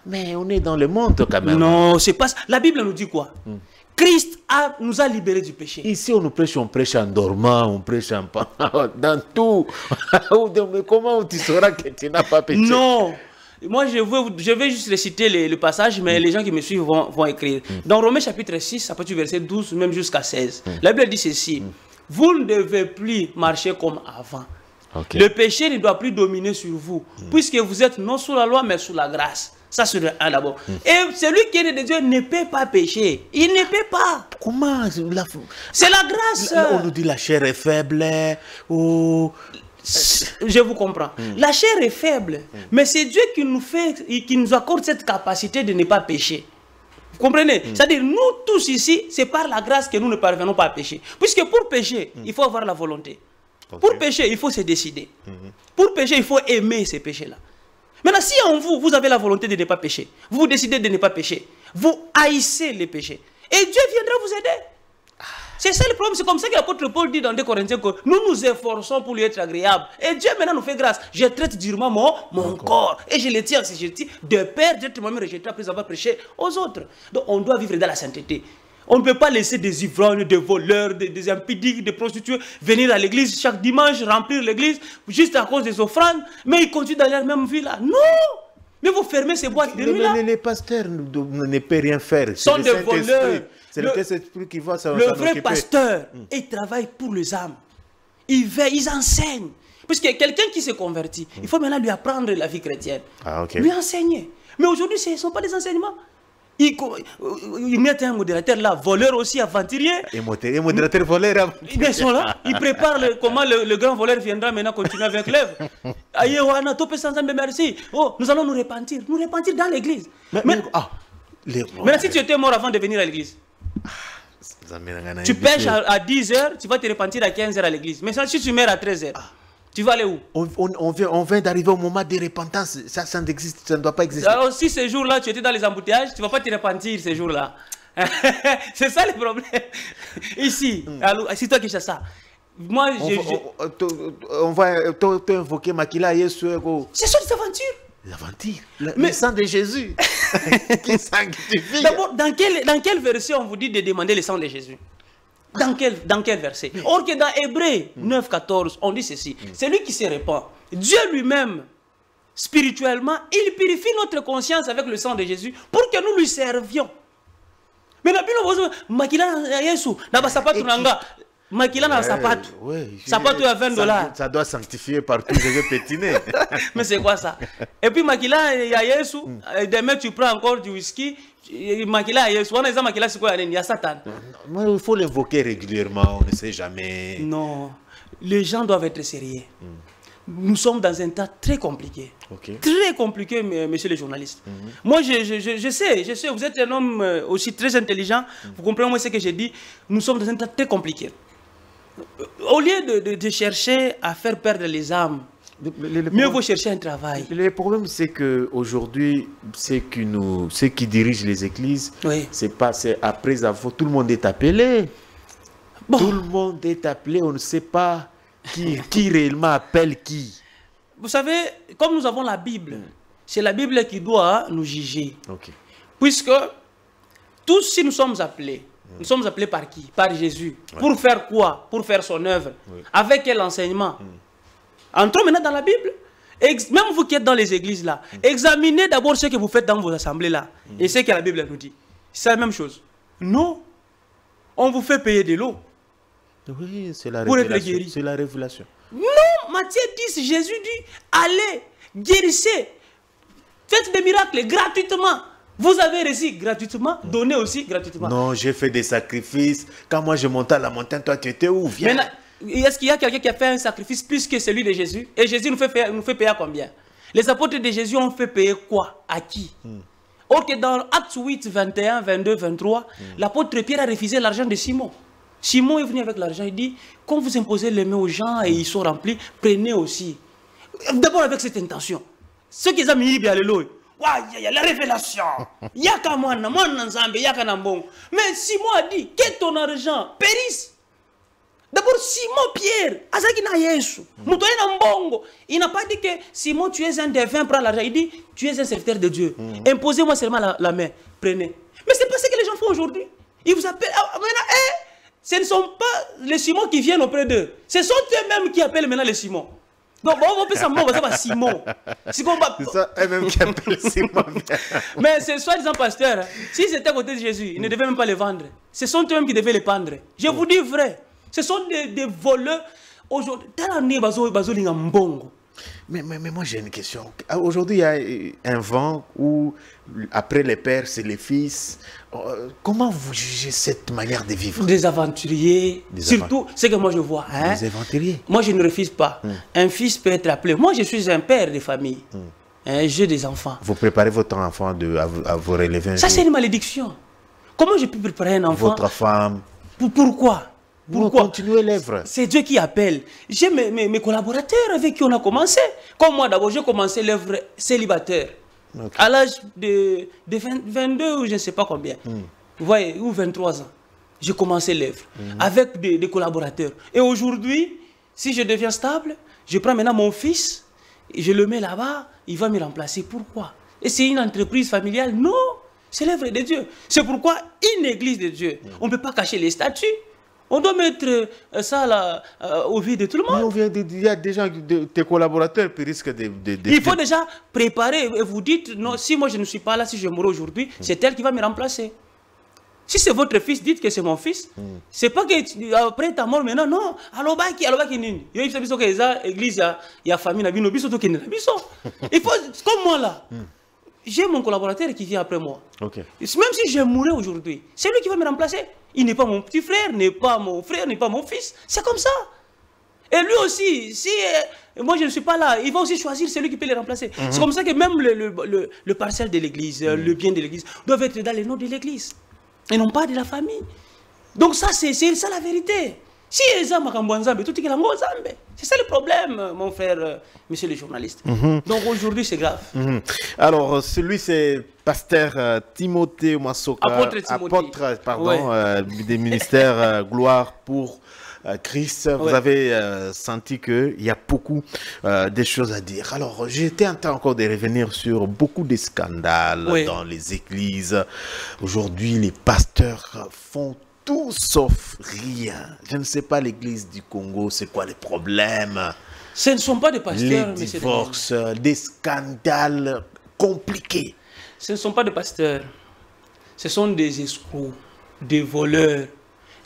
Mais on est dans le monde quand même. Non, c'est pas ça. La Bible nous dit quoi? Christ nous a libérés du péché. Ici, on prêche en dormant, on prêche en dans tout. Mais comment tu sauras que tu n'as pas péché? Non. Moi, je vais juste réciter le passage, mais les gens qui me suivent vont écrire. Dans Romains chapitre 6, à partir du verset 12, même jusqu'à 16, la Bible dit ceci. Vous ne devez plus marcher comme avant. Le péché ne doit plus dominer sur vous, puisque vous êtes non sous la loi, mais sous la grâce. Ça, c'est le 1 d'abord. Et celui qui est né de Dieu ne peut pas pécher. Il ne peut pas. Comment? C'est la grâce. On nous dit la chair est faible. Je vous comprends. La chair est faible, mais c'est Dieu qui nous accorde cette capacité de ne pas pécher. Vous comprenez? C'est-à-dire, nous tous ici, c'est par la grâce que nous ne parvenons pas à pécher. Puisque pour pécher, il faut avoir la volonté. Pour pécher, il faut se décider. Pour pécher, il faut aimer ces péchés-là. Maintenant, si en vous, vous avez la volonté de ne pas pécher, vous décidez de ne pas pécher, vous haïssez les péchés, et Dieu viendra vous aider. C'est ça le problème. C'est comme ça que l'apôtre Paul dit dans 2 Corinthiens que nous nous efforçons pour lui être agréable. Et Dieu maintenant nous fait grâce. Je traite durement mon corps. Et je le tiens, si je le tiens, de peur d'être moi-même rejeté après avoir prêché aux autres. Donc on doit vivre dans la sainteté. On ne peut pas laisser des ivrognes, des voleurs, des impudiques, des prostituées venir à l'église chaque dimanche, remplir l'église juste à cause des offrandes. Mais ils continuent dans la même vie là. Non! Mais vous fermez ces boîtes de nuit là. Les pasteurs ne peuvent rien faire. Sont des voleurs. C'est le Saint-Esprit qui va s'en occuper. Le vrai pasteur, il travaille pour les âmes. ils veillent, ils enseignent. Parce que quelqu'un qui se convertit, il faut maintenant lui apprendre la vie chrétienne. Ah, ok. Lui enseigner. Mais aujourd'hui, ce ne sont pas des enseignements. Ils mettent un modérateur là, voleur aussi, aventurier. Et modérateur voleur. Ils sont là, ils préparent comment le grand voleur viendra maintenant continuer avec l'œuvre. Merci. Oh, nous allons nous repentir dans l'église. Maintenant, si tu étais mort avant de venir à l'église, tu pêches à 10h, tu vas te repentir à 15h à l'église. Mais si tu meurs à 13h, tu vas aller où? On vient d'arriver au moment de repentance. Ça n'existe, ça ne doit pas exister. Alors, si ce jour-là, tu étais dans les embouteillages, tu ne vas pas te repentir ce jour-là. C'est ça le problème. Ici, c'est toi qui sais ça. Moi, on va t'invoquer Makila Yesu. Ce sont des aventures. Les aventures. Le sang de Jésus. Qui sanctifie. D'abord, dans quel verset on vous dit de demander le sang de Jésus? Dans quel verset? Or que dans Hébreux 9, 14, on dit ceci. C'est lui qui se répand. Dieu lui-même, spirituellement, il purifie notre conscience avec le sang de Jésus pour que nous lui servions. Mais la Bible makila Yesu, na basapatu nanga, makila na sapatu. Sapatu à $20. Ça doit sanctifier partout, je vais pétiner. Mais c'est quoi ça? Et puis makila ya Yesu, demain tu prends encore du whisky. Makila Yesu, on a makila c'est quoi? Il y a Satan. Il faut l'invoquer régulièrement, on ne sait jamais. Non, les gens doivent être sérieux. Nous sommes dans un tas très compliqué. Très compliqué, monsieur le journaliste. Moi, je sais, vous êtes un homme aussi très intelligent. Vous comprenez moi ce que j'ai dit. Nous sommes dans un tas très compliqué. Au lieu de chercher à faire perdre les âmes, mieux vaut chercher un travail. Le problème, c'est qu'aujourd'hui, ceux qui dirigent les églises, c'est après avoir... Tout le monde est appelé. Bon. Tout le monde est appelé, on ne sait pas qui réellement appelle qui. Vous savez, comme nous avons la Bible, c'est la Bible qui doit nous juger. Puisque, tous si nous sommes appelés, nous sommes appelés par qui? Par Jésus. Pour faire quoi? Pour faire son œuvre. Avec quel enseignement? Entrons maintenant dans la Bible. Même vous qui êtes dans les églises là, examinez d'abord ce que vous faites dans vos assemblées là. Et ce que la Bible nous dit. C'est la même chose. Non. On vous fait payer de l'eau. Oui, c'est la révélation. C'est la révélation. Non, Matthieu 10, Jésus dit, allez, guérissez, faites des miracles gratuitement. Vous avez reçu gratuitement, donnez aussi gratuitement. Non, j'ai fait des sacrifices. Quand moi je montais à la montagne, toi tu étais où? Viens. Est-ce qu'il y a quelqu'un qui a fait un sacrifice plus que celui de Jésus? Et Jésus nous fait payer à combien? Les apôtres de Jésus ont fait payer quoi? À qui? Or que dans Actes 8, 21, 22, 23, l'apôtre Pierre a refusé l'argent de Simon. Simon est venu avec l'argent, il dit, quand vous imposez les mains aux gens et ils sont remplis, prenez aussi. D'abord avec cette intention. Ceux qui ont mis bien le lot, il y a la révélation. Il y a qu'à moi, il y a qu'à bon. Mais Simon a dit, que ton argent périsse. D'abord, Simon Pierre, il n'a pas dit que Simon, tu es un défunt, prends l'argent. Il dit, tu es un serviteur de Dieu. Imposez-moi seulement la main, prenez. Mais c'est pas ce que les gens font aujourd'hui. Ils vous appellent, ce ne sont pas les Simons qui viennent auprès d'eux. Ce sont eux-mêmes qui appellent maintenant les Simons. Donc, on peut s'appeler Simon. C'est ça, eux-mêmes qui appellent Simon. Mais c'est soi-disant pasteur. Si c'était à côté de Jésus, ils ne devaient même pas les vendre. Ce sont eux-mêmes qui devaient les pendre. Je vous dis vrai. Ce sont des voleurs. Aujourd'hui, mais moi j'ai une question. Aujourd'hui, il y a un vent où, après les pères, c'est les fils. Comment vous jugez cette manière de vivre? Des aventuriers. Surtout, ce que moi je vois. Des aventuriers. Moi je ne refuse pas. Un fils peut être appelé. Moi je suis un père de famille. J'ai des enfants. Vous préparez votre enfant à vous relever un Ça, jour. c'est une malédiction. Comment je peux préparer un enfant? Votre femme. Pourquoi? Pourquoi? Continuez l'œuvre. C'est Dieu qui appelle. J'ai mes collaborateurs avec qui on a commencé. Comme moi d'abord, j'ai commencé l'œuvre célibataire. À l'âge de 22 ou je ne sais pas combien. Vous voyez, ou 23 ans. J'ai commencé l'œuvre avec des collaborateurs. Et aujourd'hui, si je deviens stable, je prends maintenant mon fils, et je le mets là-bas, il va me remplacer. Pourquoi? Et c'est une entreprise familiale? Non, c'est l'œuvre de Dieu. C'est pourquoi une église de Dieu, on ne peut pas cacher les statuts. On doit mettre ça là, au vide de tout le monde. Il y a des gens, tes collaborateurs qui risquent de... Il faut déjà préparer. Et vous dites, non, si moi je ne suis pas là, si je mourrai aujourd'hui, c'est elle qui va me remplacer. Si c'est votre fils, dites que c'est mon fils. C'est pas que après ta mort, maintenant, non. Alors, il y a l'église, il y a famille, il faut, comme moi là. J'ai mon collaborateur qui vient après moi. Okay. Même si je mourrais aujourd'hui, c'est lui qui va me remplacer. Il n'est pas mon petit frère, n'est pas mon frère, n'est pas mon fils. C'est comme ça. Et lui aussi, si moi je ne suis pas là, il va aussi choisir celui qui peut les remplacer. C'est comme ça que même le parcelle de l'église, le bien de l'église, doivent être dans les noms de l'église. Et non pas de la famille. Donc ça, c'est ça la vérité. Si c'est ça le problème, mon frère, monsieur le journaliste. Donc aujourd'hui, c'est grave. Alors, celui, c'est pasteur Timothée Masoka, apôtre des ministères Gloire pour Christ. Vous avez senti qu'il y a beaucoup de choses à dire. Alors, j'étais en train encore de revenir sur beaucoup de scandales dans les églises. Aujourd'hui, les pasteurs font tout sauf rien. Je ne sais pas l'église du Congo, c'est quoi les problèmes? Ce ne sont pas des pasteurs, les divorces, des scandales compliqués. Ce ne sont pas des pasteurs. Ce sont des escrocs, des voleurs,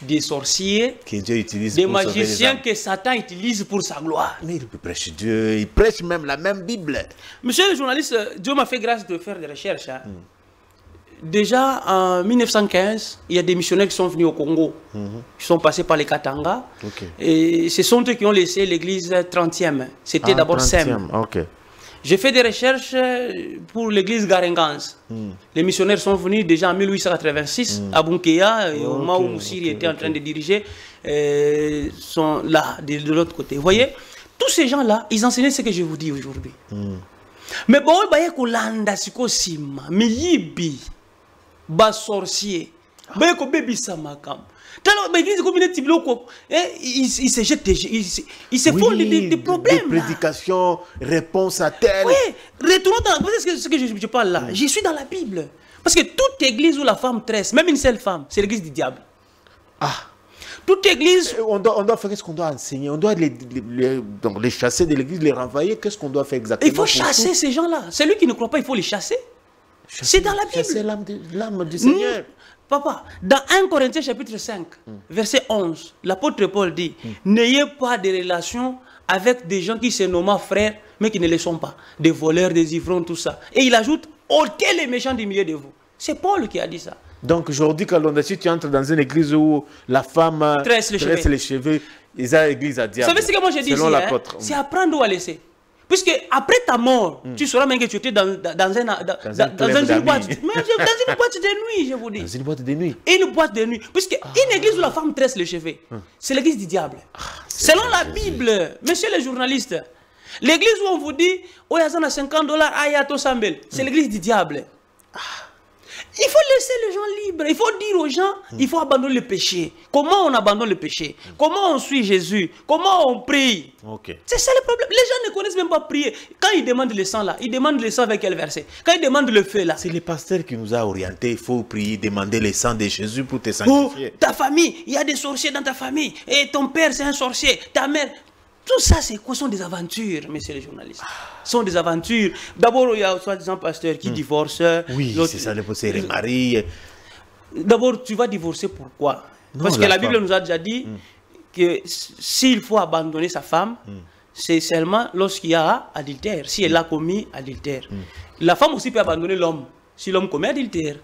des sorciers, que Dieu utilise des magiciens que Satan utilise pour sa gloire. Mais il prêche Dieu, il prêche même la même Bible. Monsieur le journaliste, Dieu m'a fait grâce de faire des recherches. Déjà en 1915, il y a des missionnaires qui sont venus au Congo. Ils sont passés par les Katanga. Et ce sont eux qui ont laissé l'église 30e. C'était d'abord Sem. J'ai fait des recherches pour l'église Garengans. Les missionnaires sont venus déjà en 1886 à Bunkeya, au moment où Moussiri était en train de diriger, sont là, de l'autre côté. Vous voyez, tous ces gens-là, ils enseignaient ce que je vous dis aujourd'hui. Mais bon, il y a Kolanda, Sikosima, Miyibi, Bas sorcier, il se jette, il se font des problèmes. Des prédications, réponses à tel. Oui, retournons dans ce que je parle là. Je suis dans la Bible. Parce que toute église où la femme tresse, même une seule femme, c'est l'église du diable. Toute église. On doit faire ce qu'on doit enseigner. On doit donc les chasser de l'église, les renvoyer. Qu'est-ce qu'on doit faire exactement? Il faut chasser ces gens-là. Celui qui ne croit pas, il faut les chasser. C'est dans la Bible. Chasser l'âme du Seigneur. Papa, dans 1 Corinthiens chapitre 5, verset 11, l'apôtre Paul dit, n'ayez pas de relations avec des gens qui se nomment frères, mais qui ne le sont pas. Des voleurs, des ivrognes, tout ça. Et il ajoute, ôtez les méchants du milieu de vous. C'est Paul qui a dit ça. Donc aujourd'hui, quand si tu entres dans une église où la femme tresse les cheveux, ils ont l'église à diable. Vous savez ce que moi j'ai dit ici, c'est apprendre ou à laisser. Puisque après ta mort, tu sauras même que tu étais dans une boîte de nuit, je vous dis. Dans une boîte de nuit. Une boîte de nuit. Puisque une église où la femme tresse les cheveux, c'est l'église du diable. Selon la Bible, monsieur le journaliste, l'église où on vous dit, oh, il y a $50, c'est l'église du diable. Il faut laisser les gens libres. Il faut dire aux gens, il faut abandonner le péché. Comment on abandonne le péché? Comment on suit Jésus? Comment on prie? C'est ça le problème. Les gens ne connaissent même pas prier. Quand ils demandent le sang là, ils demandent le sang avec quel verset? Quand ils demandent le feu là. C'est le pasteur qui nous a orientés. Il faut prier, demander le sang de Jésus pour te sanctifier. Ta famille, il y a des sorciers dans ta famille. Et ton père c'est un sorcier. Ta mère. Tout ça, c'est quoi? Sont des aventures, messieurs les journalistes. Sont des aventures. D'abord, il y a soi-disant pasteurs qui divorcent. Oui, c'est ça, c'est les maris. D'abord, tu vas divorcer pourquoi? Parce que la Bible nous a déjà dit que s'il faut abandonner sa femme, c'est seulement lorsqu'il y a adultère, si elle a commis adultère. La femme aussi peut abandonner l'homme, si l'homme commet adultère.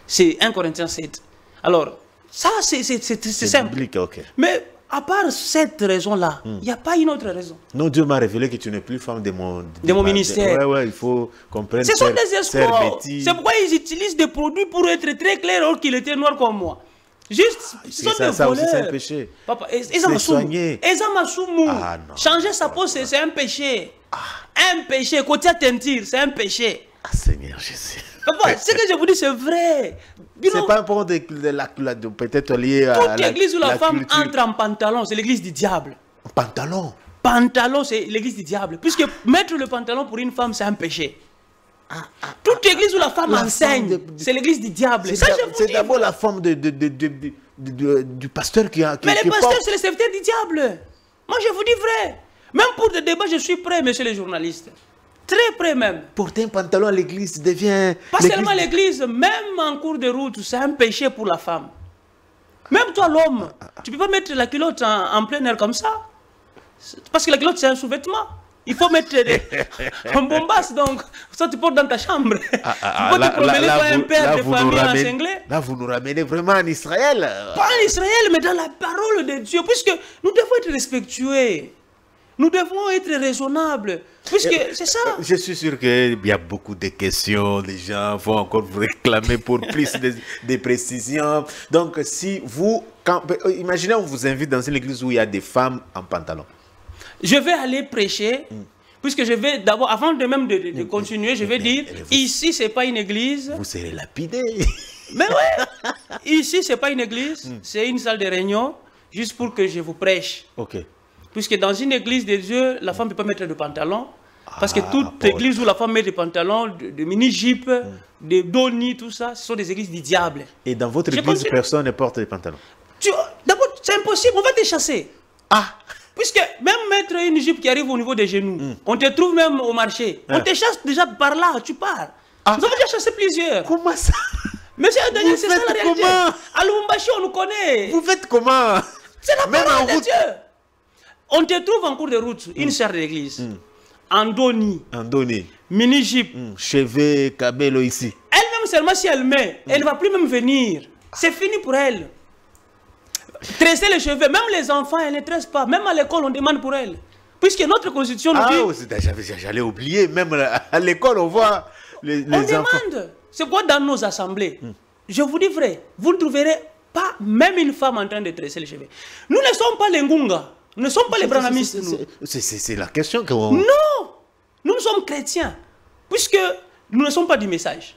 C'est 1 Corinthiens 7. Alors, ça, c'est simple. Biblique, mais à part cette raison-là, il n'y a pas une autre raison. Non, Dieu m'a révélé que tu n'es plus femme de mon ministère. Il faut comprendre. Ce sont des escrocs. C'est pourquoi ils utilisent des produits pour être très clairs alors qu'il était noir comme moi. Juste, ce sont des voleurs. C'est un péché. Papa, changer sa peau, c'est un péché. Un péché. Côté tentir, c'est un péché. Seigneur Jésus. Papa, ce que je vous dis, c'est vrai. C'est pas un point peut-être lié à toute église où la femme entre en pantalon, c'est l'église du diable. Pantalon? Pantalon, c'est l'église du diable. Puisque mettre le pantalon pour une femme, c'est un péché. Toute église où la femme enseigne, c'est l'église du diable. C'est d'abord la forme du pasteur qui a... Mais les pasteurs, c'est les serviteurs du diable. Moi, je vous dis vrai. Même pour des débats, je suis prêt, monsieur les journalistes. Très près même. Porter un pantalon à l'église devient... Pas seulement l'église, même en cours de route, c'est un péché pour la femme. Même toi, l'homme, tu ne peux pas mettre la culotte en plein air comme ça. Parce que la culotte, c'est un sous-vêtement. Il faut mettre un bombasse, donc ça tu portes dans ta chambre. Tu peux pas te promener comme un père de famille en cinglé. Là, vous nous ramenez vraiment en Israël. Pas en Israël, mais dans la parole de Dieu. Puisque nous devons être respectueux. Nous devons être raisonnables. Puisque c'est ça. Je suis sûr qu'il y a beaucoup de questions. Les gens vont encore vous réclamer pour plus de précisions. Donc, si vous... imaginez, on vous invite dans une église où il y a des femmes en pantalon. Je vais aller prêcher, puisque je vais d'abord, avant de même de continuer, je vais dire, ici, ce n'est pas une église. Vous serez lapidé. Mais ouais, ici, ce n'est pas une église, c'est une salle de réunion, juste pour que je vous prêche. Ok. Puisque dans une église de Dieu, la femme ne peut pas mettre de pantalon. Parce que toute église où la femme met des pantalons, de mini-jeep, de doni, tout ça, ce sont des églises du diable. Et dans votre église, personne ne porte des pantalons? D'abord, c'est impossible, on va te chasser. Ah! Puisque même mettre une jupe qui arrive au niveau des genoux, on te trouve même au marché. On te chasse déjà par là, tu pars. Nous avons déjà chassé plusieurs. Comment ça? Monsieur Daniel, c'est ça la réalité. À Lubumbashi, on nous connaît. Vous faites comment? C'est la parole de Dieu. On te trouve en cours de route, une sœur de l'église. En doni. En doni. Mini-jeep. Cheveux, cabello ici. Elle-même seulement si elle met, elle ne va plus même venir. C'est fini pour elle. Tresser les cheveux, même les enfants, elle ne tresse pas. Même à l'école, on demande pour elle. Puisque notre constitution nous dit... J'allais oublier, même à l'école, on voit les enfants. On demande. C'est quoi dans nos assemblées? Je vous dis vrai, vous ne trouverez pas même une femme en train de tresser les cheveux. Nous ne sommes pas les Ngunga. Nous ne sommes pas les branhamistes. C'est la question que vous... Non! Nous sommes chrétiens. Puisque nous ne sommes pas du message.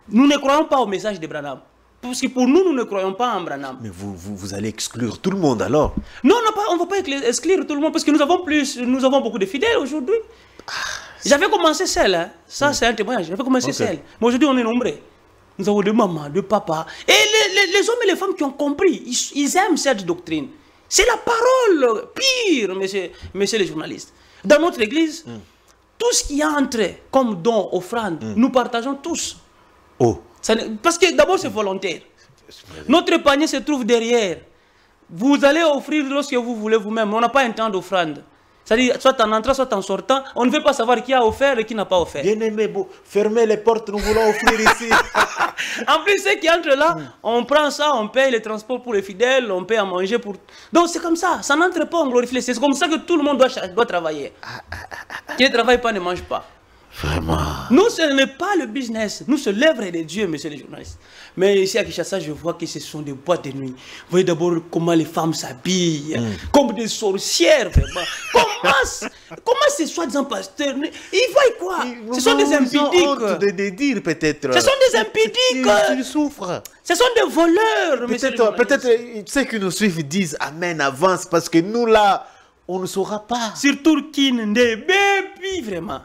Nous ne croyons pas au message de Branham. Parce que pour nous, nous ne croyons pas en Branham. Mais vous allez exclure tout le monde alors? Non, on ne va pas exclure tout le monde parce que nous avons beaucoup de fidèles aujourd'hui. J'avais commencé seul, hein. Ça c'est un témoignage. J'avais commencé seul. Mais aujourd'hui, on est nombreux. Nous avons des mamans, des papas. Et les hommes et les femmes qui ont compris, ils aiment cette doctrine. C'est la parole pire, messieurs les journalistes. Dans notre église, tout ce qui entre comme don, offrande, nous partageons tous. Oh. Parce que d'abord c'est volontaire. Notre panier se trouve derrière. Vous allez offrir lorsque vous voulez vous-même. On n'a pas un temps d'offrande. C'est-à-dire, soit en entrant, soit en sortant, on ne veut pas savoir qui a offert et qui n'a pas offert. Bien aimé, fermez les portes, nous voulons offrir ici. En plus, ceux qui entrent là, on prend ça, on paye les transports pour les fidèles, on paye à manger pour... Donc c'est comme ça n'entre pas, on glorifie. C'est comme ça que tout le monde doit travailler. Qui ne travaille pas ne mange pas. Vraiment. Nous, ce n'est pas le business. Nous, c'est l'œuvre de Dieu, messieurs les journalistes. Mais ici à Kinshasa, je vois que ce sont des boîtes de nuit. Vous voyez d'abord comment les femmes s'habillent, comme des sorcières, vraiment. Comment ces soi-disant pasteurs, ils voient quoi? Ce sont des impudiques. Honte de dire peut-être. Ce sont des impudiques. Ils souffrent. Ce sont des voleurs, peut-être ceux qui nous suivent disent Amen, avance, parce que nous là, on ne saura pas. Surtout qui ne baby, vraiment.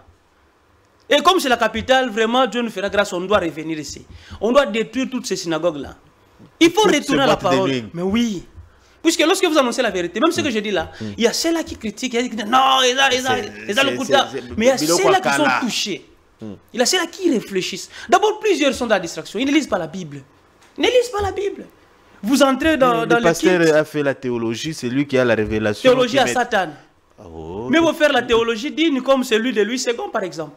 Et comme c'est la capitale, vraiment, Dieu nous fera grâce, on doit revenir ici. On doit détruire toutes ces synagogues-là. Il faut retourner à la parole. Mais oui. Puisque lorsque vous annoncez la vérité, même ce que je dis là, il y a ceux-là qui critiquent, il y a ceux qui disent non, ils ont le coup de... Mais il y a ceux-là qui sont touchés. Il y a ceux-là qui réfléchissent. D'abord, plusieurs sont dans la distraction. Ils ne lisent pas la Bible. Ils ne lisent pas la Bible. Vous entrez dans le pasteur a fait la théologie, c'est lui qui a la révélation. Théologie à Satan. Oh, mais vous faire la théologie digne comme celui de Louis II, par exemple.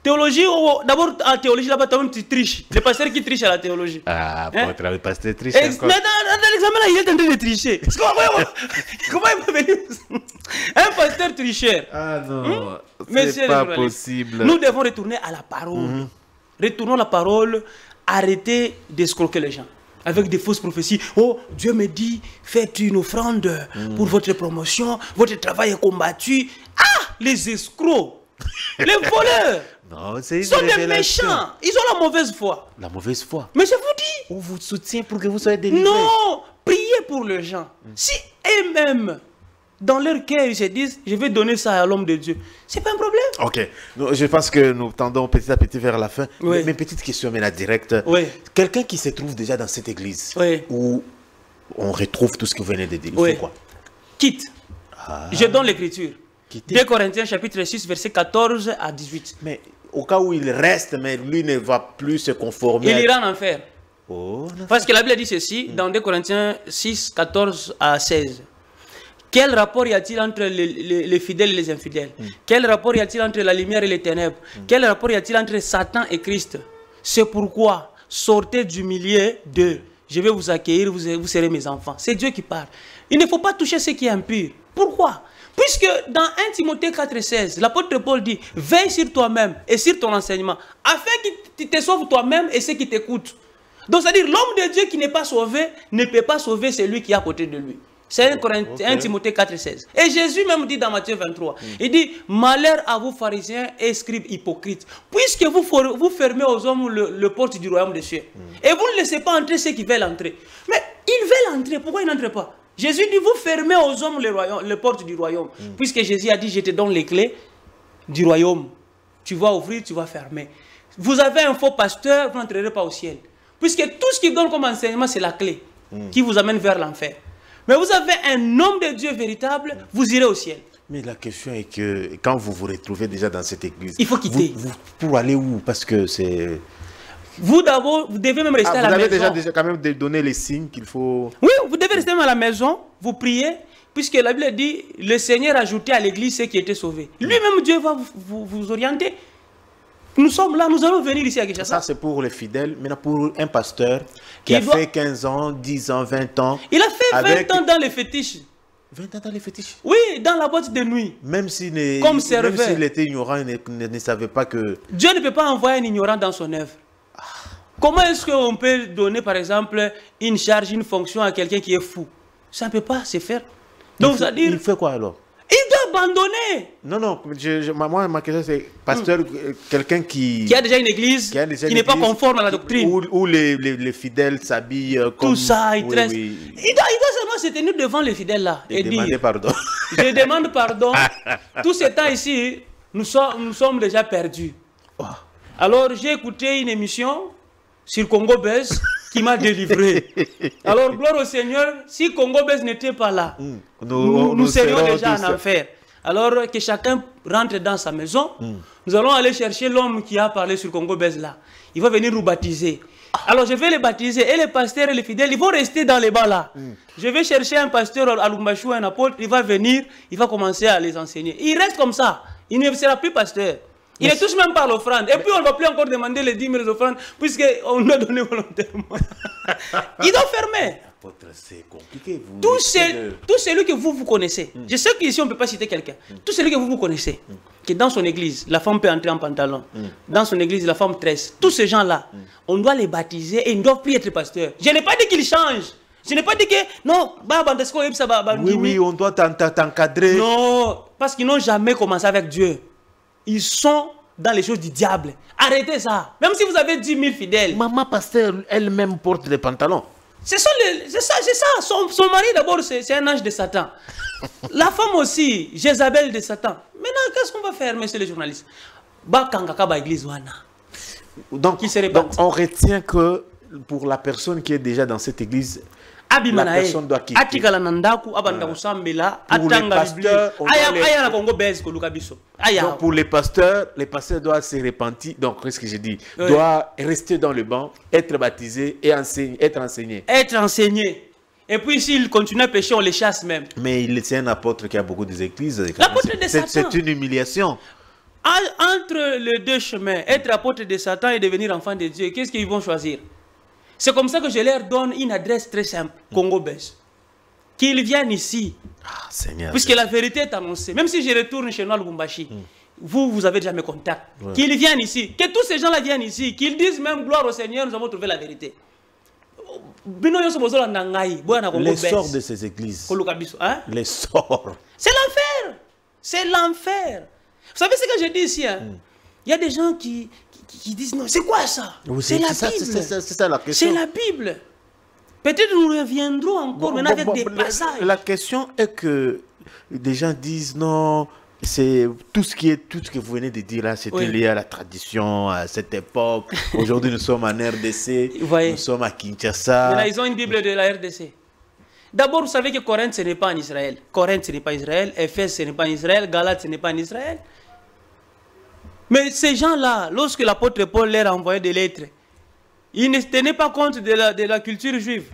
Théologie, d'abord en théologie, là-bas, tu triches. Les pasteurs qui trichent à la théologie. Ah, pour le pasteur triche. Mais dans l'examen, là, il est en train de tricher. Comment il peut venir? Un pasteur tricheur. Ah non, c'est pas possible. Nous devons retourner à la parole. Retournons à la parole, arrêtez d'escroquer les gens. Avec des fausses prophéties. Oh, Dieu me dit, faites une offrande pour votre promotion, votre travail est combattu. Ah, les escrocs, les voleurs. Non, c'est sont des méchants. Ils ont la mauvaise foi. La mauvaise foi. Mais je vous dis. On vous soutient pour que vous soyez délivrés. Non, priez pour les gens. Si eux-mêmes, dans leur cœur, ils se disent, je vais donner ça à l'homme de Dieu. C'est pas un problème. Ok. Je pense que nous tendons petit à petit vers la fin. Oui. Mais petite question, mais la directe. Oui. Quelqu'un qui se trouve déjà dans cette église, oui, où on retrouve tout ce que vous venez de dire, oui, il fait quoi? Quitte. Je donne l'écriture. 2 Corinthiens chapitre 6, verset 14 à 18. Mais au cas où il reste, mais lui ne va plus se conformer. Il ira en enfer. Oh, parce que la Bible dit ceci, dans 2 Corinthiens 6, 14 à 16. Quel rapport y a-t-il entre les fidèles et les infidèles? Quel rapport y a-t-il entre la lumière et les ténèbres? Quel rapport y a-t-il entre Satan et Christ? C'est pourquoi, sortez du milieu d'eux. Je vais vous accueillir, vous serez mes enfants. C'est Dieu qui parle. Il ne faut pas toucher ce qui est impur. Pourquoi? Puisque dans 1 Timothée 4,16, l'apôtre Paul dit, veille sur toi-même et sur ton enseignement, afin que tu te sauves toi-même et ceux qui t'écoutent. Donc, c'est-à-dire, l'homme de Dieu qui n'est pas sauvé ne peut pas sauver celui qui est à côté de lui. C'est 1 Timothée 4,16. Et Jésus même dit dans Matthieu 23, il dit, malheur à vous pharisiens et scribes hypocrites, puisque vous fermez aux hommes le porte du royaume des cieux. Et vous ne laissez pas entrer ceux qui veulent entrer. Mais ils veulent entrer, pourquoi ils n'entrent pas? Jésus dit, vous fermez aux hommes le porte du royaume. Puisque Jésus a dit, je te donne les clés du royaume. Tu vas ouvrir, tu vas fermer. Vous avez un faux pasteur, vous n'entrerez pas au ciel. Puisque tout ce qu'il donne comme enseignement, c'est la clé qui vous amène vers l'enfer. Mais vous avez un homme de Dieu véritable, vous irez au ciel. Mais la question est que quand vous vous retrouvez déjà dans cette église, il faut quitter. Pour aller où? Parce que c'est... Vous d'abord, vous devez même rester à la maison. Vous avez déjà quand même donné les signes qu'il faut... Oui, vous devez rester même à la maison, vous priez, puisque la Bible dit, le Seigneur a ajouté à l'église ceux qui étaient sauvés. Lui-même, Dieu va vous orienter. Nous sommes là, nous allons venir ici à Kinshasa. Ça, c'est pour les fidèles. Maintenant, pour un pasteur qui a fait 15 ans, 10 ans, 20 ans... Il a fait 20 ans dans les fétiches. 20 ans dans les fétiches? Oui, dans la boîte de nuit. Même s'il était ignorant, il ne savait pas que... Dieu ne peut pas envoyer un ignorant dans son œuvre. Comment est-ce qu'on peut donner, par exemple, une charge, une fonction à quelqu'un qui est fou? Ça ne peut pas se faire. Donc, il fait quoi alors? Il doit abandonner. Non, moi, ma question c'est, pasteur, quelqu'un qui a déjà une église, qui n'est pas conforme à la doctrine. Où les fidèles s'habillent comme... Tout ça, il doit seulement se tenir devant les fidèles là. Et demander pardon. Je demande pardon. Tout ce temps ici, nous sommes déjà perdus. Alors, j'ai écouté une émission sur Congo Buzz qui m'a délivré. Alors, gloire au Seigneur, si Congo Buzz n'était pas là, nous serions déjà en enfer. Alors, que chacun rentre dans sa maison, nous allons aller chercher l'homme qui a parlé sur Congo Buzz là. Il va venir nous baptiser. Alors, je vais les baptiser. Et les pasteurs et les fidèles, ils vont rester dans les bancs là. Je vais chercher un pasteur à Lubumbashi, un apôtre, il va venir, il va commencer à les enseigner. Il reste comme ça. Il ne sera plus pasteur. Il ne touche même pas l'offrande. Et puis on ne va plus encore demander les 10 000 offrandes, puisqu'on nous a donné volontairement. Il doit fermer. C'est compliqué. Tout celui que vous connaissez. Je sais qu'ici on ne peut pas citer quelqu'un. Tout celui que vous connaissez, qui dans son église, la femme peut entrer en pantalon. Dans son église, la femme tresse. Tous ces gens-là, on doit les baptiser et ils ne doivent plus être pasteurs. Je n'ai pas dit qu'ils changent. Je n'ai pas dit que, non, oui, on doit t'encadrer. Non, parce qu'ils n'ont jamais commencé avec Dieu. Ils sont dans les choses du diable. Arrêtez ça. Même si vous avez 10 000 fidèles. Maman pasteur elle-même porte des pantalons. C'est ça. Son mari d'abord, c'est un ange de Satan. La femme aussi, Jézabel de Satan. Maintenant, qu'est-ce qu'on va faire, monsieur le journaliste? Donc, on retient que pour la personne qui est déjà dans cette église, la personne doit quitter. Pour les pasteurs doivent se repentir. Donc, qu'est-ce que j'ai dit? Doivent rester dans le banc, être baptisés et être enseignés. Être enseignés. Et puis, s'ils continuent à pécher, on les chasse même. Mais c'est un apôtre qui a beaucoup d'églises. L'apôtre de Satan. C'est une humiliation. Entre les deux chemins, être apôtre de Satan et devenir enfant de Dieu, qu'est-ce qu'ils vont choisir? C'est comme ça que je leur donne une adresse très simple, Congo Buzz. Qu'ils viennent ici. Seigneur. Puisque la vérité est annoncée. Même si je retourne chez nous à Lubumbashi, vous avez déjà mes contacts. Qu'ils viennent ici. Que tous ces gens-là viennent ici. Qu'ils disent même gloire au Seigneur, nous avons trouvé la vérité. Les sorts de ces églises. Les sorts. C'est l'enfer. C'est l'enfer. Vous savez ce que je dis ici? Il y a des gens qui disent non, c'est quoi ça? C'est la Bible. C'est ça la question. C'est la Bible. Peut-être nous reviendrons encore maintenant avec des passages. La question est que des gens disent non, c'est tout ce que vous venez de dire là, c'était lié à la tradition, à cette époque. Aujourd'hui, nous sommes en RDC, nous sommes à Kinshasa. Mais là, ils ont une Bible de la RDC. D'abord, vous savez que Corinthe, ce n'est pas en Israël. Corinthe, ce n'est pas en Israël. Éphèse, ce n'est pas en Israël. Galate, ce n'est pas en Israël. Mais ces gens-là, lorsque l'apôtre Paul leur a envoyé des lettres, ils ne tenaient pas compte de la culture juive.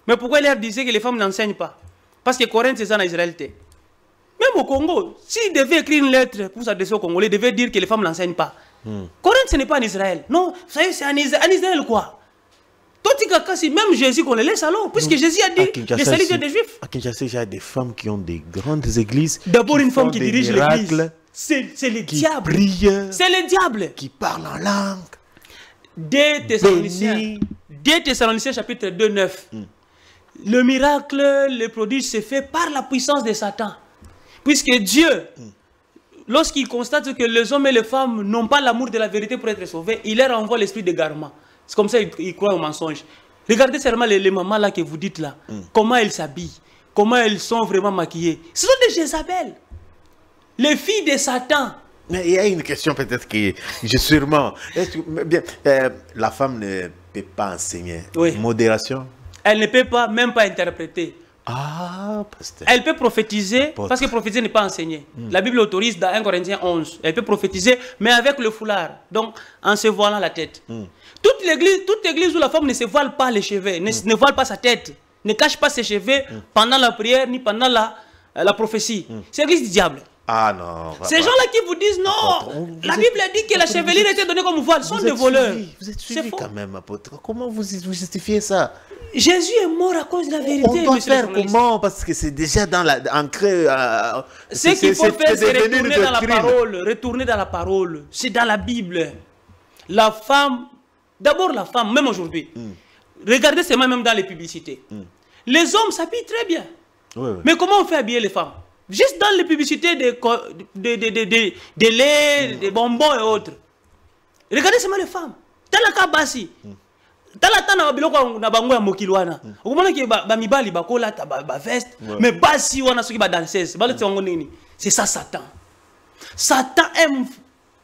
Mais pourquoi il leur disait que les femmes n'enseignent pas? Parce que Corinthe, c'est ça en Israël. Même au Congo, s'il devait écrire une lettre pour s'adresser aux Congolais, il devait dire que les femmes n'enseignent pas. Corinthe, ce n'est pas en Israël. Non, vous savez, c'est en Israël quoi? Même Jésus qu'on le laisse alors, puisque Jésus a dit le salut des Juifs. À Kinshasa, il y a des femmes qui ont des grandes églises. D'abord, une femme qui dirige l'église. C'est le diable. C'est le diable. Qui parle en langue. 2 Thessaloniciens chapitre 2, 9. Le miracle, le prodige se fait par la puissance de Satan. Puisque Dieu, lorsqu'il constate que les hommes et les femmes n'ont pas l'amour de la vérité pour être sauvés, il leur envoie l'esprit d'égarement. C'est comme ça qu'ils croient au mensonge. Regardez seulement les mamans là que vous dites là. Comment elles s'habillent. Comment elles sont vraiment maquillées. Ce sont des Jézabel. Les filles de Satan. Mais il y a une question peut-être que j'ai sûrement... la femme ne peut pas enseigner. Oui. Modération. Elle ne peut pas, même pas interpréter. Ah, pasteur. Elle peut prophétiser, parce que prophétiser n'est pas enseigné. La Bible autorise dans 1 Corinthiens 11. Elle peut prophétiser, mais avec le foulard. Donc, en se voilant la tête. Toute l'église où la femme ne se voile pas les cheveux, ne voile pas sa tête, ne cache pas ses cheveux pendant la prière, ni pendant la prophétie. C'est l'église du diable. Ah non. Ces gens-là qui vous disent non, la Bible dit que la chevelure était donnée comme voile, sont des voleurs. Vous êtes suivis quand même, apôtre. Comment vous justifiez ça? Jésus est mort à cause de la vérité. On doit faire comment? Parce que c'est déjà ancré. Ce qu'il faut faire, c'est retourner dans la parole. Retourner dans la parole. C'est dans la Bible. La femme, d'abord la femme, même aujourd'hui. Regardez seulement même dans les publicités. Les hommes s'habillent très bien. Mais comment on fait habiller les femmes? Juste dans les publicités de lait, des bonbons et autres. Regardez seulement les femmes. Dans la cabassi. Dans la tana biloko na bango ya mokilwana. Okomona ki ba mibali bakola ta ba veste, mais basi wana soki ba danseuse, ba leti wango nini. C'est ça Satan. Satan aime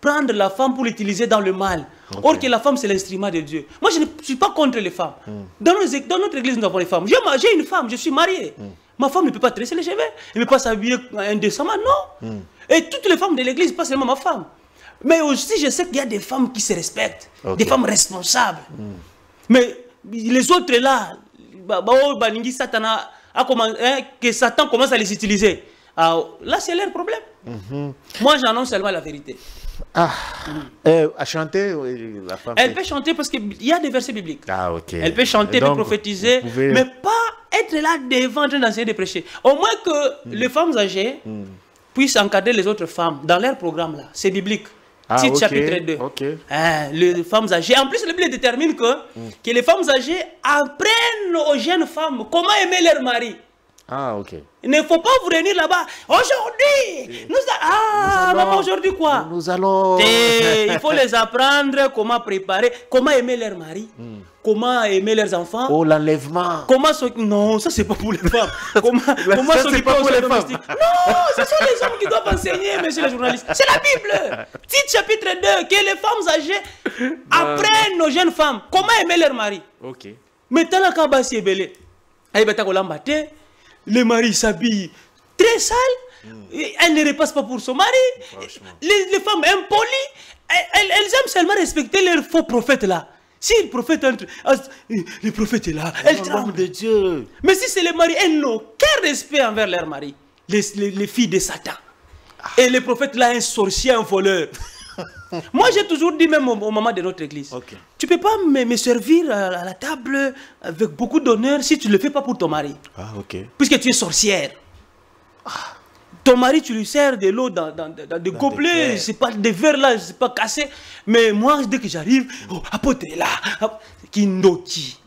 prendre la femme pour l'utiliser dans le mal. Or que la femme c'est l'instrument de Dieu. Moi je ne suis pas contre les femmes. Dans notre église nous avons les femmes. J'ai une femme, je suis marié. Ma femme ne peut pas tresser les cheveux, elle ne peut pas s'habiller indécemment, non. Et toutes les femmes de l'église, pas seulement ma femme. Mais aussi je sais qu'il y a des femmes qui se respectent, des femmes responsables. Mais les autres là, que Satan commence à les utiliser. Là, c'est leur problème. Moi, j'annonce seulement la vérité. À chanter, la femme... Elle peut chanter parce qu'il y a des versets bibliques. Ah, ok. Elle peut chanter, elle peut prophétiser, mais pas être là devant en train d'enseigner de prêcher. Au moins que les femmes âgées puissent encadrer les autres femmes dans leur programme là. C'est biblique. Titre chapitre 2. Les femmes âgées. En plus, la Bible détermine que les femmes âgées apprennent aux jeunes femmes comment aimer leur mari. Ah, ok. Il ne faut pas vous réunir là-bas. Aujourd'hui, maman, aujourd'hui quoi? Nous allons... Il faut les apprendre comment préparer, comment aimer leur mari, comment aimer leurs enfants. Oh, l'enlèvement. Comment non, ça c'est pas pour les femmes. Comment s'occuper aux femmes domestiques. Non, ce sont les hommes qui doivent enseigner, monsieur les journalistes. C'est la Bible. Titre chapitre 2, que les femmes âgées apprennent aux jeunes femmes comment aimer leur mari. Ok. Mais tant la cabassi est belle. Le mari s'habille très sale, elle ne repasse pas pour son mari. Les femmes impolies, elles aiment seulement respecter leurs faux prophètes là. Si le prophète entre, le prophète est là, elles tremblent de Dieu. Mais si c'est les maris, elles n'ont aucun respect envers leur mari. Les filles de Satan. Et le prophète là, un sorcier, un voleur. Moi, j'ai toujours dit, même au moment de notre église, tu ne peux pas me servir à la table avec beaucoup d'honneur si tu ne le fais pas pour ton mari. Puisque tu es sorcière. Ton mari, tu lui sers de l'eau dans des gobelets, c'est pas des verres là, c'est pas cassé. Mais moi, dès que j'arrive, apôtre est là, Kindoti.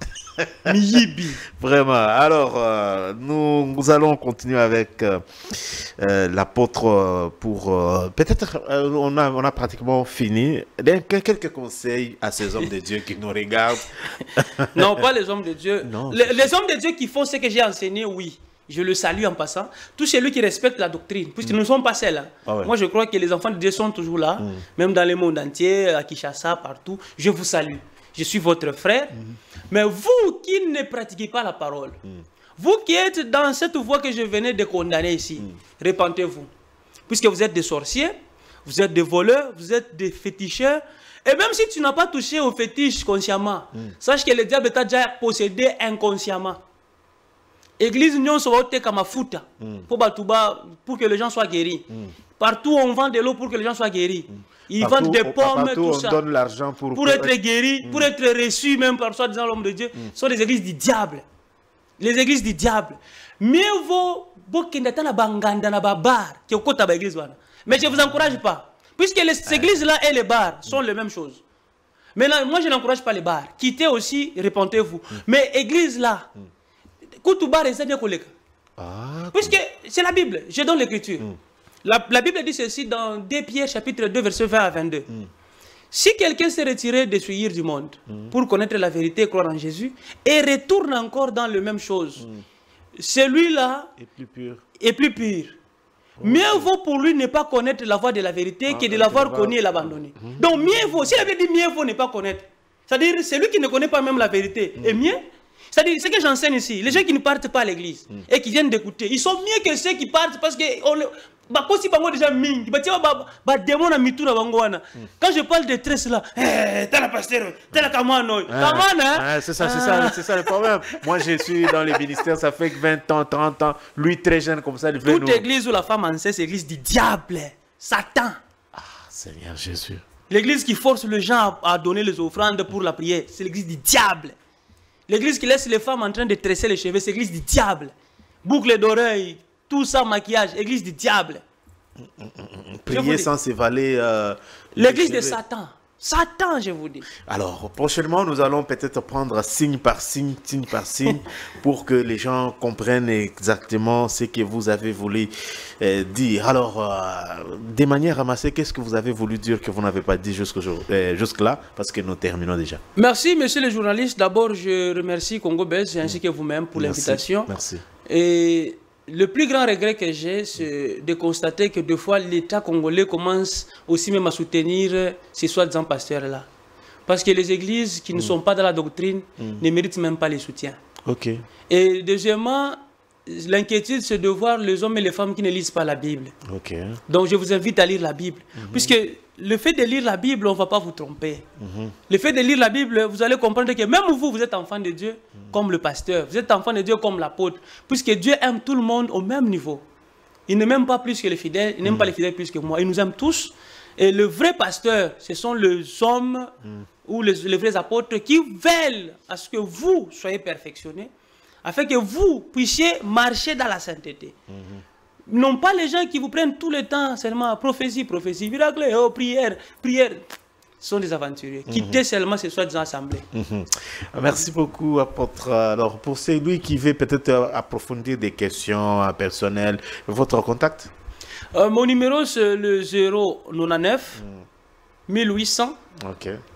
Vraiment. Alors, nous allons continuer avec l'apôtre pour... Peut-être on a pratiquement fini. Quelques conseils à ces hommes de Dieu qui nous regardent. Non, pas les hommes de Dieu. Les hommes de Dieu qui font ce que j'ai enseigné, oui. Je le salue en passant. Tous celui qui respecte la doctrine, puisque nous ne sommes pas seuls. Hein. Moi, je crois que les enfants de Dieu sont toujours là, même dans le monde entier, à Kinshasa, partout. Je vous salue. Je suis votre frère. Mais vous qui ne pratiquez pas la parole, Vous qui êtes dans cette voie que je venais de condamner ici, repentez-vous. Puisque vous êtes des sorciers, vous êtes des voleurs, vous êtes des féticheurs. Et même si tu n'as pas touché au fétiche consciemment, sache que le diable t'a déjà possédé inconsciemment. Église Nyon Sowote Kamafuta, pour que les gens soient guéris. Partout on vend de l'eau pour que les gens soient guéris. Ils vendent des pommes, tout ça. On donne l'argent pour être guéris, pour être reçus même par soi-disant l'homme de Dieu. Ce sont des églises du diable. Les églises du diable. Mieux vaut na banganda na babar que kota ba église wana. Mais je ne vous encourage pas. Puisque les églises-là et les bars sont les mêmes choses. Mais là, moi, je n'encourage pas les bars. Quittez aussi, repentez-vous. Mais église-là, Koutubar et Seigneur collègue. Puisque c'est la Bible, je donne l'écriture. La Bible dit ceci dans 2 Pierre chapitre 2, verset 20 à 22. Si quelqu'un s'est retiré des souillures du monde pour connaître la vérité et croire en Jésus, et retourne encore dans les mêmes choses, celui-là est plus pur. Mieux vaut pour lui ne pas connaître la voie de la vérité que de l'avoir connue et l'abandonner. Donc mieux vaut, si la Bible dit mieux vaut ne pas connaître, c'est-à-dire celui qui ne connaît pas même la vérité est mieux. C'est-à-dire, ce que j'enseigne ici, les gens qui ne partent pas à l'église et qui viennent d'écouter, ils sont mieux que ceux qui partent parce que quand je parle de tresse là, t'as la pasteur, t'as la camano. C'est ça le problème. Moi je suis dans les ministères, ça fait 20 ans, 30 ans, lui très jeune comme ça. Toute église où la femme enceinte, c'est l'église du diable, Satan. Ah, Seigneur Jésus. L'église qui force les gens à donner les offrandes pour la prière, c'est l'église du diable. L'église qui laisse les femmes en train de tresser les cheveux, c'est l'église du diable. Boucle d'oreilles, tout ça, maquillage, église du diable. Prier sans s'évaler. L'église de Satan. Satan, je vous dis. Alors, prochainement, nous allons peut-être prendre signe par signe, pour que les gens comprennent exactement ce que vous avez voulu dire. Alors, de manière ramassée, qu'est-ce que vous avez voulu dire que vous n'avez pas dit jusque-là, parce que nous terminons déjà. Merci, monsieur le journaliste. D'abord, je remercie Congo Belge ainsi que vous-même pour l'invitation. Merci. Et le plus grand regret que j'ai, c'est de constater que des fois, l'État congolais commence aussi même à soutenir ces soi-disant pasteurs-là. Parce que les églises qui ne sont pas dans la doctrine ne méritent même pas les soutiens. Et deuxièmement, l'inquiétude, c'est de voir les hommes et les femmes qui ne lisent pas la Bible. Donc, je vous invite à lire la Bible. Puisque le fait de lire la Bible, on ne va pas vous tromper. Le fait de lire la Bible, vous allez comprendre que même vous, vous êtes enfant de Dieu comme le pasteur. Vous êtes enfant de Dieu comme l'apôtre. Puisque Dieu aime tout le monde au même niveau. Il ne m'aime pas plus que les fidèles. Il n'aime pas les fidèles plus que moi. Il nous aime tous. Et le vrai pasteur, ce sont les hommes ou les vrais apôtres qui veulent à ce que vous soyez perfectionnés, afin que vous puissiez marcher dans la sainteté. Non pas les gens qui vous prennent tout le temps seulement prophétie, miracle, prière. Ce sont des aventuriers. Quittez seulement ces soi-disant assemblées. Merci beaucoup, apôtre. Alors, pour celui qui veut peut-être approfondir des questions personnelles, votre contact? Mon numéro, c'est le 099 1800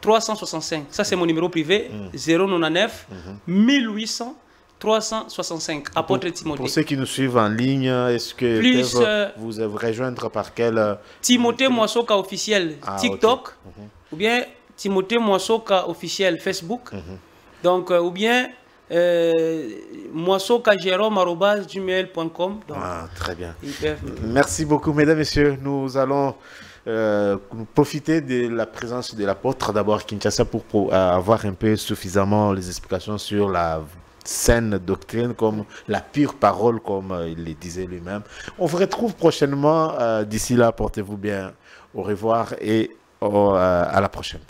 365. Ça, c'est mon numéro privé. 099 1800 365. Apôtre Timothée. Pour ceux qui nous suivent en ligne, est-ce que vous rejoindre par quel... Timothée Moissoka officiel TikTok, ou bien Timothée Moissoka officiel Facebook, donc, ou bien moissoka.jerome@gmail.com. Très bien. Merci beaucoup, mesdames, messieurs. Nous allons profiter de la présence de l'apôtre d'abord Kinshasa pour avoir un peu suffisamment les explications sur la saine doctrine, comme la pure parole, comme il le disait lui-même. On vous retrouve prochainement. D'ici là, portez-vous bien. Au revoir et à la prochaine.